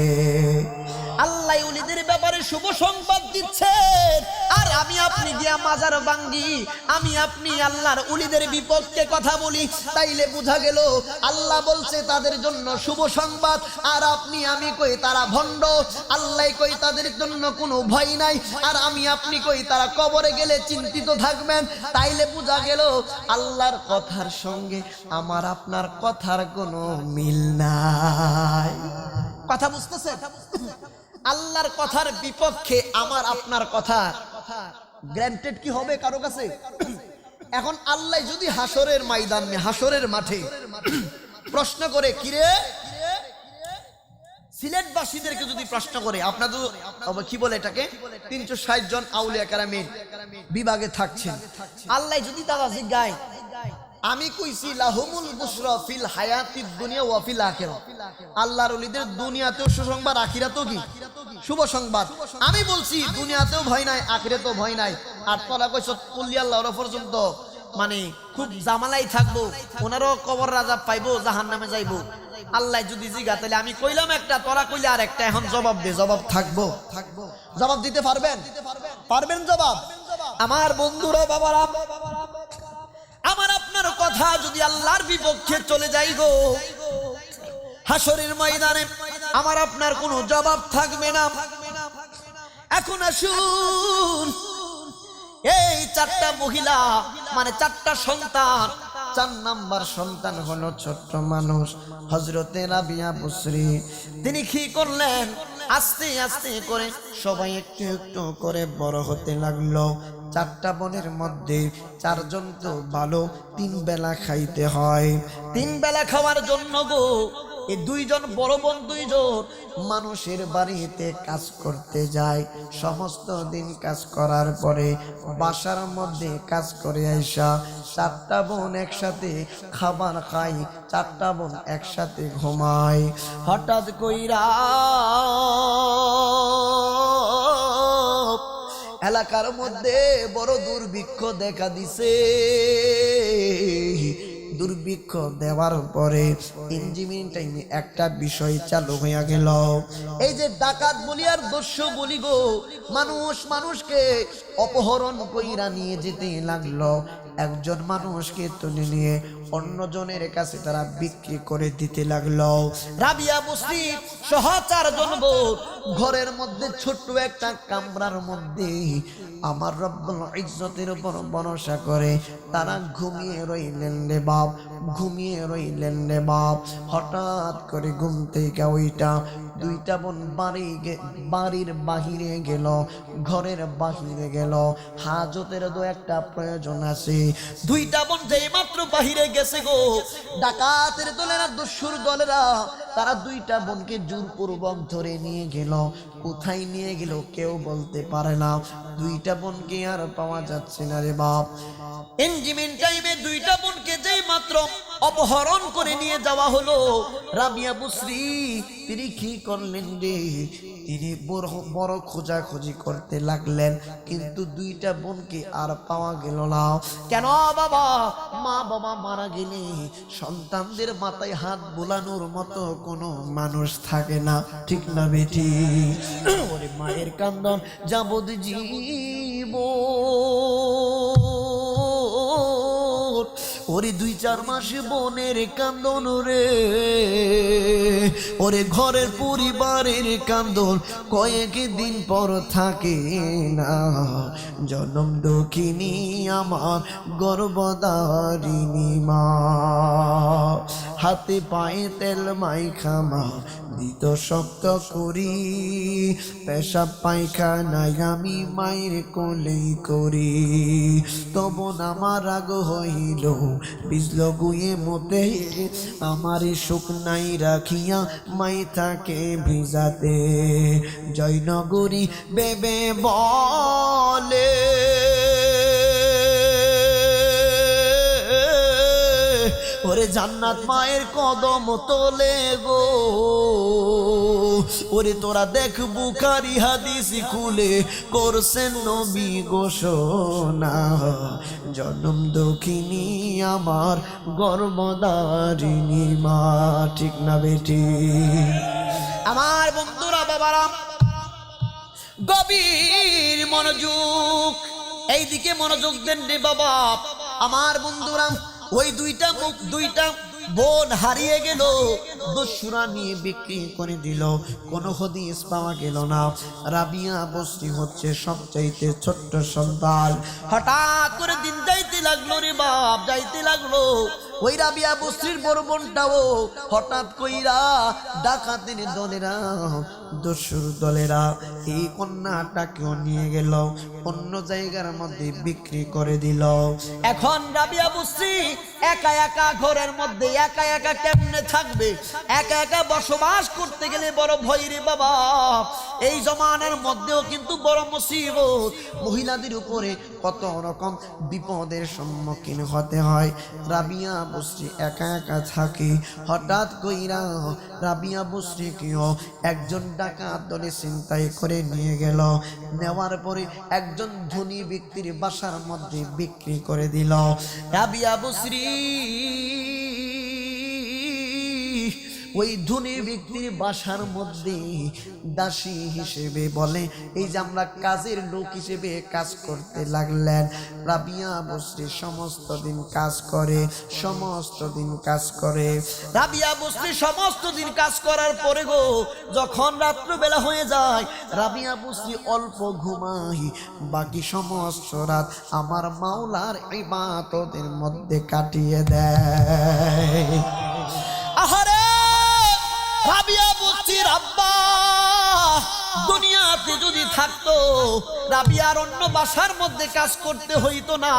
আল্লাহ উলিদের ব্যাপারে শুভ সংবাদ দিচ্ছেন, আর আমি আপনি গিয়া মাজার ভাঙ্গি, আমি আপনি আল্লাহর উলিদের বিপক্ষে কথা বলি, তাইলে বোঝা গেল আল্লাহ বলছে তাদের জন্য শুভ সংবাদ, আর আপনি আমি কই তারা ভণ্ড। আল্লাহ কই তাদের জন্য কোনো ভয় নাই, আর আমি আপনি কই তারা কবরে গেলে চিন্তিত থাকবেন। তাইলে বোঝা গেল আল্লাহর কথার সঙ্গে আমার আপনার কথার কোনো মিল নাই। কথা বুঝতেছেন? আল্লাহর কথার বিপক্ষে আমার আপনার কথা গ্র্যান্টেড কি হবে কারো কাছে? এখন আল্লাহ যদি হাসরের ময়দানে, হাসরের মাঠে প্রশ্ন করে, কিরে সিলেটবাসীদেরকে যদি প্রশ্ন করে, আপনার তো কি বলে এটাকে 360 জন আউলিয়া কেরামের বিভাগে থাকছেন, আল্লাহ যদি তারা জিজ্ঞায়, আমি কইছি লাহুমুল বুশরা ফিল হায়াতিদ দুনিয়া ওয়া ফিল আখিরাহ, আল্লাহর ওলিদের দুনিয়াতেও সুসংবাদ, আখিরাতেও কি শুভ সংবাদ। আমি বলছি দুনিয়াতেও ভয় নাই, আখিরাতেও ভয় নাই, আর তোরা কইছ কুল্লি আল্লাহর পর্যন্ত মানে খুব জামালাই থাকবো, ওনারও কবর আযাব পাইবো, জাহান্নামে যাইবো। আল্লাহ যদি জিগা, তাহলে আমি কইলাম একটা, তোরা কইলে আর একটা, এখন জবাব দে। জবাব থাকবো? জবাব দিতে পারবেন? পারবেন জবাব? আমার বন্ধুরা, বাবারা, আমার আপনার কথা যদি আল্লাহর বিপক্ষে চলে যাই গো, হাসরের ময়দানে আমার আপনার কোনো জবাব থাকবে না। এখন আসুন, এই 4টা মহিলা মানে 4টা সন্তান, 4 নাম্বার সন্তান হলো ছোট্ট মানুষ হযরতে রাবিয়া বুসরি। তিনি কি করলেন? আস্তে আস্তে করে সবাই একটু একটু করে বড় হতে লাগলো। 4টা বোনের মধ্যে 4 জন তো ভালো, 3 বেলা খাইতে হয়। 3 বেলা খাওয়ার জন্য গো এই 2 জন বড় বোন, 2 জন মানুষের বাড়িতে কাজ করতে যায়। সমস্ত দিন কাজ করার পরে বাসার মধ্যে কাজ করে আইসা 4টা বোন একসাথে খাবার খায়, 4টা বোন একসাথে ঘুমায়। হঠাৎ কইরা এলাকার মধ্যে বড় দুর্ভিক্ষ দেখা দিছে। দুর্ভিক্ষ দেওয়ার পরে ইঞ্জিনিয়ারিং টাইমে একটা বিষয় চালু হইয়া গেল। এই যে ডাকাত বলি আর দস্যু বলি গো, মানুষকে অপহরণ কইরা নিয়ে যেতে লাগলো। একজন মানুষকে তুলে নিয়ে অন্যজনের কাছে তারা বিক্রি করে দিতে লাগলো। রাবিয়া বুসরি সহ 4 জন বোন ঘরের মধ্যে ছোট্ট একটা কামরার মধ্যে আমার রব্বুল ইজ্জতের উপর ভরসা করে তারা ঘুমিয়ে রইলেন রে বাপ, ঘুমিয়ে রইলেন রে বাপ। হঠাৎ করে ঘুম থেকে ওইটা 2টা বোন বাড়ির বাহিরে গেল, ঘরের বাহিরে গেল। হাজতের তো একটা প্রয়োজন আছে। 2টা বোন যেই মাত্র বাহিরে গেছে গো, ডাকাতের দলেরা, দস্যুর দলেরা তারা 2টা বোনকে জোরপূর্বক ধরে নিয়ে গেল। কোথায় নিয়ে গেল কেউ বলতে পারে না। 2টা বোনকে আর পাওয়া যাচ্ছে না রে বাপ। ইঞ্জিনিয়ারিং টাইমে 2টা বোনকে যেই মাত্র অপহরণ করে নিয়ে যাওয়া হলো, রাবিয়া বুসরি তিনি কি করলেন রে? তিনি বড় খোঁজাখুঁজি করতে লাগলেন, কিন্তু 2টা বোনকে আর পাওয়া গেল না। কেন বাবা? মা বাবা মারা গেলে সন্তানদের মাথায় হাত বোলানোর মতো কোনো মানুষ থাকে না, ঠিক না বেটি? ওরে মায়ের কান্দন যাবজ্জীবন, ওরে 2-4 মাস বোনের কান্দন রে, ওরে ঘরের পরিবারের কান্দন কয়েক দিন পর থাকে না। জনম দুঃখিনী আমার গর্ভধারিণী মা, হাতে পায়ে তেল মাইখা মা দিত শক্ত করি, পেশাব পায়খানায় আমি মায়ের কোলেই করি। তবু আমার রাগ হইল বিজল গুয়ে মতে, আমার শুকনাই রাখিয়া মাই থাকে ভিজাতে। জয়নগরী বেবে বলে জান্নাত মায়ের কদম তোলে গো। ওরে তোরা দেখ বুখারী হাদিস খুলে করছেন নবী ঘোষণা, জনম দুঃখিনী আমার গর্ভধারিণী মা। ঠিক না বেটি? আমার বন্ধুরা বাবারা, গভীর মনোযোগ, এইদিকে মনোযোগ দেন রে বাবা। আমার বন্ধুরা, ওই দুইটা বোন হারিয়ে গেল, দস্যুরা নিয়ে বিক্রি করে দিল, কোনো হদিস পাওয়া গেল না। রাবিয়া বসরি হচ্ছে সবচাইতে ছোট্ট সন্তান। হঠাৎ করে দিন যাইতে লাগলো রে বাপ, যাইতে লাগলো। ওই রাবিয়া বসরির বড় বোনটাও হঠাৎ কইরা ডাকাতের দলেরা, দস্যুর দলেরা এই কন্যাটাকেও নিয়ে গেল, অন্য জায়গার মধ্যে বিক্রি করে দিল। এখন রাবিয়া বসরি একা একা ঘরের মধ্যে একা একা কেমনে থাকবে? একা একা বসবাস করতে গেলে বড় ভয় রে বাবা। এই জমানার মধ্যেও কিন্তু বড় মুসিবত, মহিলাদের উপরে কত রকম বিপদের সম্মুখীন হতে হয়। রাবিয়া বসরি একা একা থাকে। হঠাৎ কইরা রাবিয়া বসরিকেও একজন ডাকাত দলে ছিনতাই করে নিয়ে গেল। নেওয়ার পরে একজন ধনী ব্যক্তির বাসার মধ্যে বিক্রি করে দিল। রাবিয়া বসরি ওই ধনী ব্যক্তির বাসার মধ্যে দাসী হিসেবে, বলে এই যে আমরা কাজের লোক হিসেবে কাজ করতে লাগলেন। রাবিয়া বসরি সমস্ত দিন কাজ করে, সমস্ত দিন কাজ করে। রাবিয়া বসরি সমস্ত দিন কাজ করার পরে গো, যখন রাত্রবেলা হয়ে যায়, রাবিয়া বসরি অল্প ঘুমাই, বাকি সমস্ত রাত আমার মাওলার ইবাদতের মধ্যে কাটিয়ে দেয়। আহারে রাবিয়া বসরির আব্বা দুনিয়াতে যদি থাকতো, রাবিয়ার অন্য বাসার মধ্যে কাজ করতে হইতো না।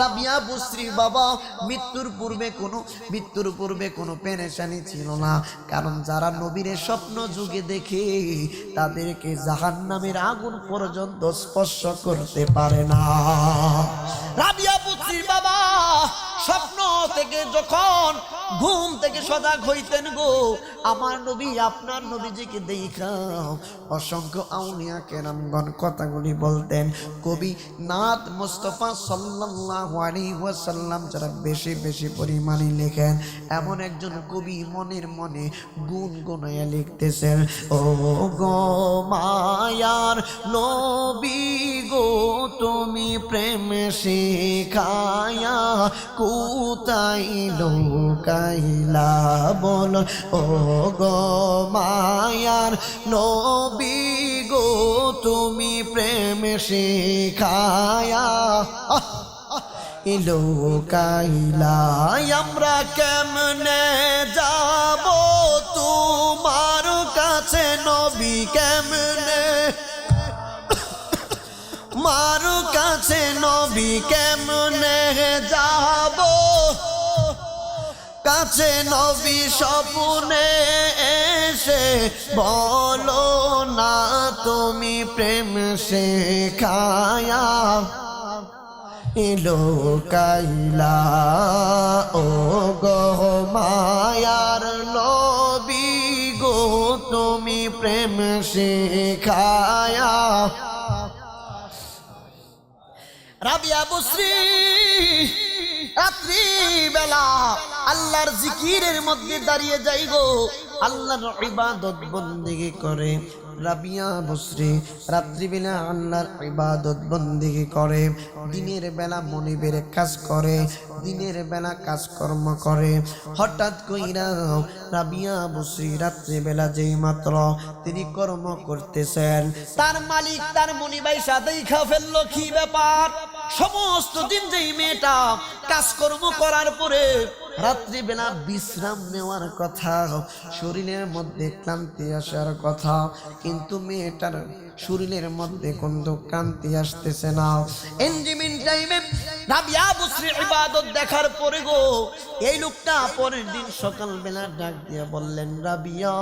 রাবিয়া বসরি বাবা মৃত্যুর পূর্বে কোনো পেরেশানি ছিল না, কারণ যারা নবীর স্বপ্ন যুগে দেখে তাদেরকে জাহান্নামের আগুন পর্যন্ত স্পর্শ করতে পারে না। রাবিয়া বসরি বাবা স্বপ্ন থেকে যখন ঘুম থেকে সজাগ হইতেন গো, আমার নবী আপনার নবীজিকে দেখা অসংখ্য আউলিয়া কেরামগণ কথাগুলি বলতেন। কবি নাথ মুস্তাফা সাল্লাল্লাহু আলাইহি ওয়াসাল্লাম যারা বেশি বেশি পরিমাণে লেখেন, এমন একজন কবি মনের মনে গুনগুনাইয়া লিখতেছেন, ও গো মায়ার নবী গো তুমি প্রেম শিখায়া কোথায় লুকাইলা বল, ও গো মায়ার নবী গো তুমি প্রেম শিখায়া লুকাইলা, আমরা কেমনে যাব তোমার কাছে নবী, কেমনে মার কাছে নবী কেমনে যাব, কাছে নবী স্বপ্নে এসে বলো না তুমি প্রেম শেখায়া লুকাইলা, ও গো মায়ার নবী গো তুমি প্রেম শেখায়া। রাবিয়া বসরি রাত্রি বেলা আল্লাহর জিকিরের মধ্যে দাঁড়িয়ে যাই গো, আল্লাহর ইবাদত বন্দেগি করে। রাবিয়া বসরি রাত্রিবেলা আল্লাহর ইবাদত বন্দেগি করে, দিনের বেলা মনিবের কাজ করে, দিনের বেলা কাজকর্ম করে। হঠাৎ কইরা রাবিয়া বসরি রাত্রিবেলা যেই মাত্র তিনি কর্ম করতেছেন, তার মালিক তার মনিবাই সাথেই খা ফেললো। কি ব্যাপার? সমস্ত দিন যেই মেয়েটা কাজকর্ম করার পরে রাত্রিবেলা বিশ্রাম নেওয়ার কথা, শরীরের মধ্যে ক্লান্তি আসার কথা, কিন্তু মেয়েটার শরীরের মধ্যে কোনো ক্লান্তি আসতেছে না। এনজিমিন টাইমে রাবিয়া বসরি ইবাদত দেখার পরে গো, এই লোকটা পরের দিন সকালবেলা ডাক দিয়ে বললেন, রাবিয়া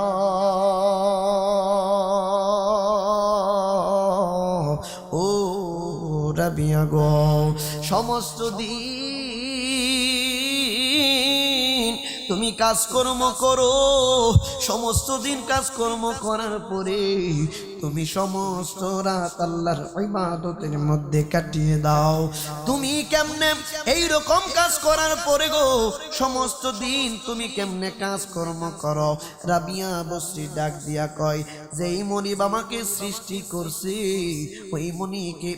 ও রাবিয়া গো, সমস্ত দিন তুমি কাজকর্ম করো, সমস্ত দিন কাজকর্ম করার পরে তুমি সমস্ত রাত আল্লাহর ইবাদতের মধ্যে কাটিয়ে দাও। তুমি কেমনে এই রকম কাজ করার পরে গো সমস্ত দিন তুমি কেমনে কাজকর্ম করো? রাবিয়া বসরি ডাক দিয়া কয়, যেই মনিব আমাকে সৃষ্টি করছে ওই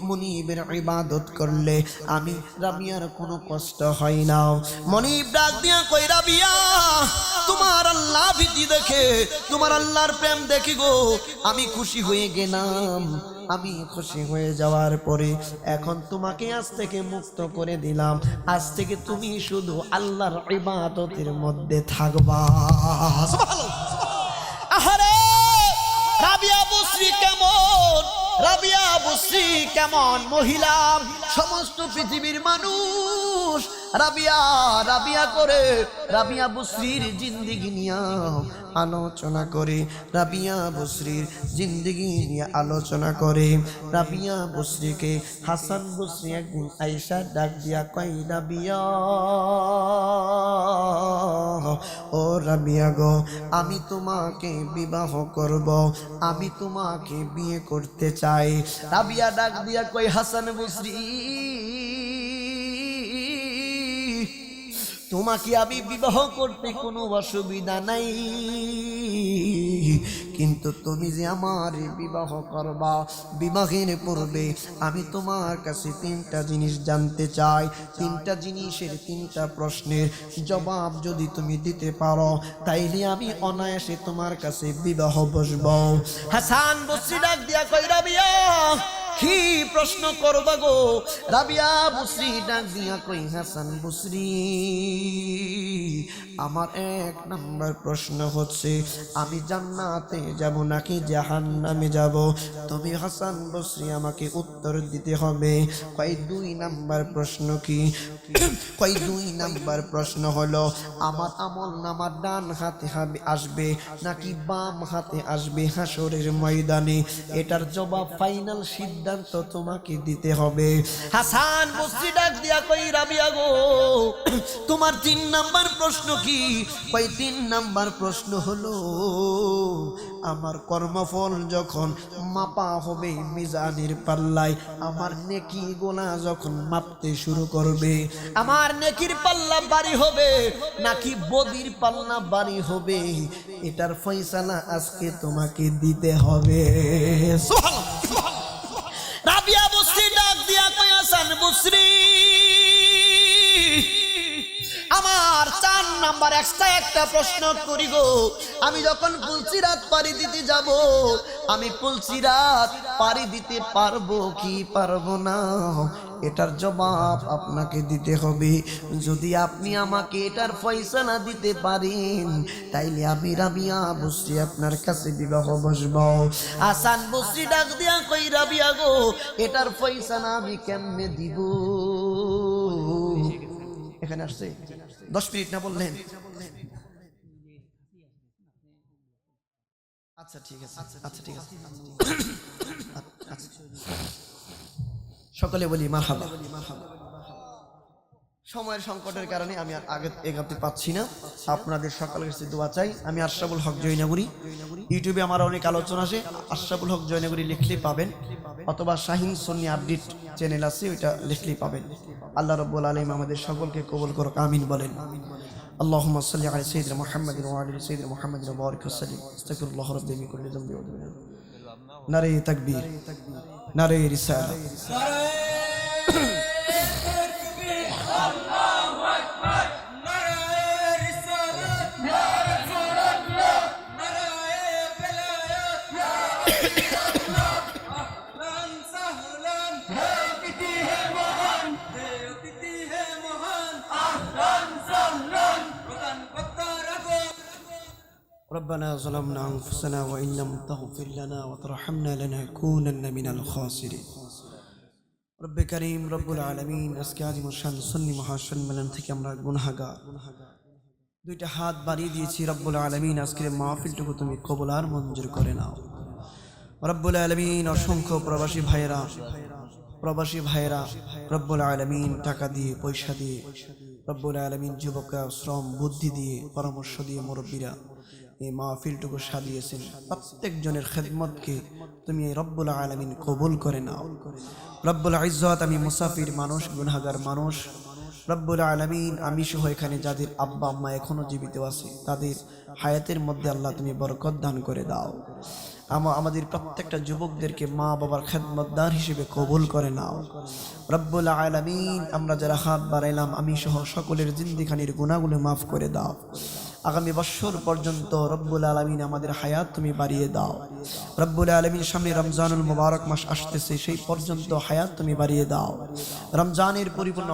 মনিবের ইবাদত করলে আমি রাবিয়ার কোনো কষ্ট হয় না। মনিব ডাক দিয়া কয়, রাবিয়া তোমার আল্লাহ ভীতি দেখে, তোমার আল্লাহর প্রেম দেখি গো আমি খুশি হয়ে গেলাম। আমি খুশি হয়ে যাওয়ার পরে এখন তোমাকে আজ থেকে মুক্ত করে দিলাম। আজ থেকে তুমি শুধু আল্লাহর ইবাদতের মধ্যে থাকবা। আহারে রাবিয়া বসরি কেমন, রাবিয়া বসরি কেমন মহিলা! সমস্ত পৃথিবীর মানুষ রাবিয়া রাবিয়া করে রাবিয়া বসরির জিন্দেগি নিয়ে আলোচনা করে, রাবিয়া বসরির জিন্দেগি নিয়ে আলোচনা করে। রাবিয়া বসরিকে হাসান বসরি একদিন আয়েশা ডাক দিয়া কয়, রাবিয়া ও রাবিয়া গো, আমি তোমাকে বিবাহ করব, আমি তোমাকে বিয়ে করতে চাই। রাবিয়া ডাক দিয়া কয়, হাসান বসরি তোমাকে আমি বিবাহ করতে কোনো অসুবিধা নাই, কিন্তু তুমি যে আমার বিবাহ করবা, বিবাহের পূর্বে আমি তোমার কাছে তিনটা জিনিস জানতে চাই। তিনটা জিনিসের তিনটা প্রশ্নের জবাব যদি তুমি দিতে পারো তাইলে আমি অনায়াসে তোমার কাছে বিবাহ বসবো। হাসান বসরি ডাক দিয়া কই, রাবিয়া কি প্রশ্ন করবা গো? রাবিয়া বসরি ডাক দিয়া কই, হাসান বসরি আমার এক নাম্বার প্রশ্ন হচ্ছে আমি জান্নাতে যাব নাকি জাহান্নামে যাব? তুমি হাসান বসরি আমাকে উত্তর দিতে হবে। কই দুই নাম্বার প্রশ্ন কি? কই দুই নাম্বার প্রশ্ন হলো আমার আমল নামা ডান হাতে আসবে নাকি বাম হাতে আসবে হাসরের ময়দানে? এটার জবাব ফাইনাল সিদ্ধান্ত তোমাকে দিতে হবে। হাসান বসরি ডাক দিয়া কই, রাবিয়া গো তোমার তিন নাম্বার প্রশ্ন কি? কই তিন নাম্বার প্রশ্ন হলো আমার কর্মফল যখন মাপা হবে মিজানের পাল্লায়, আমার নেকি গোনা যখন মাপতে শুরু করবে, আমার নেকির পাল্লা বাড়ি হবে নাকি বদির পাল্লা বাড়ি হবে, এটার ফয়সালা আজকে তোমাকে দিতে হবে। রাবিয়া বসরি ডাক দিয়া কই, হাসান বসরি আমার চার নাম্বার এক্সট্রা একটা প্রশ্ন করি গো। আমি যখন পুলসিরাত পাড়ি দিতে যাব, আমি পুলসিরাত পাড়ি দিতে পারবো কি পারবো না এটার জবাব আপনাকে দিতে হবে। যদি আপনি আমাকে এটার ফয়সালা দিতে পারেন তাইলে আমি রাবিয়া বসরি আপনার কাছে বিবাহ বসবো। হাসান বসরি ডাক দিয়া কই, রাবিয়া গো এটার ফয়সালা আমি কেমনে দিব? এখানে আসছে 10 মিনিট না বললেন? আচ্ছা ঠিক আছে, আচ্ছা ঠিক আছে, সকলে বলি মারহাবা। সময়ের সংকটের কারণে আমি আর আগে এগাতে পাচ্ছি না। আপনাদের সকলের কাছে দোয়া চাই। আমি আশরাফুল হক জয়নগরী, ইউটিউবে আমার অনেক আলোচনা আছে, আশরাফুল হক জয়নগরী লিখলেই পাবেন, অথবা শাহিন সুন্নি আপডেট চ্যানেল আছে ওইটা লিখলেই পাবেন। আল্লাহ রাব্বুল আলামিন আমাদের সকলকে কবুল করুক, আমিন বলেন। আল্লাহুম্মা সাল্লি আলা সাইয়্যিদিনা মুহাম্মাদিন ওয়া আলা সাইয়্যিদিনা মুহাম্মাদিন ওয়া বারিক ওয়া সাল্লিম। আস্তাগফিরুল্লাহ রাব্বি মিন কুল্লি যামবি ওয়া আতুবু ইলাইহি। নারে তাকবীর, নারে রিসালাত। ربنا ظلمنا أنفسنا وإن لم تغفر لنا وترحمنا لنكونن من الخاسرين। رب كريم رب العالمين আজকে আজিম শান সুন্নি মহাসম্মেলন থেকে আমরা গুনাহগার, দুইটা হাত বাড়িয়ে দিয়েছি। রব্বুল আলামিন আজকের মাহফিলটুকু তুমি কবুল আর মঞ্জুর করে নাও। রব্বুল আলামিন অসংখ্য প্রবাসী ভাইয়েরা প্রবাসী ভাইরা রব্বুল আলামিন টাকা দিয়ে পয়সা দিয়ে, রব্বুল আলামিন যুবকরা শ্রম বুদ্ধি দিয়ে পরামর্শ দিয়ে মুরব্বীরা এই মাহফিলটুকু সাজিয়েছেন। প্রত্যেকজনের খেদমতকে তুমি এই রব্বুল আলামিন কবুল করে নাও। রব্বুল ইজ্জত, আমি মুসাফির মানুষ, গুনাহগার মানুষ, রব্বুল আলামিন আমি সহ এখানে যাদের আব্বা আম্মা এখনো জীবিত আছে তাদের হায়াতের মধ্যে আল্লাহ তুমি বরকত দান করে দাও। আমাদের প্রত্যেকটা যুবকদেরকে মা বাবার খেদমতদার হিসেবে কবুল করে নাও। রব্বুল আলামিন আমরা যারা হাত বাড়াইলাম আমি সহ সকলের জিন্দিগানির গুনাহগুলো মাফ করে দাও। আগামী বছর পর্যন্ত রব্বুল আলামিন আমাদের হায়াত তুমি বাড়িয়ে দাও। রব্বুল আলামিন সামনে রমজানুল মুবারক মাস আসতেছে, সেই পর্যন্ত হায়াত তুমি বাড়িয়ে দাও। রমজানের পরিপূর্ণ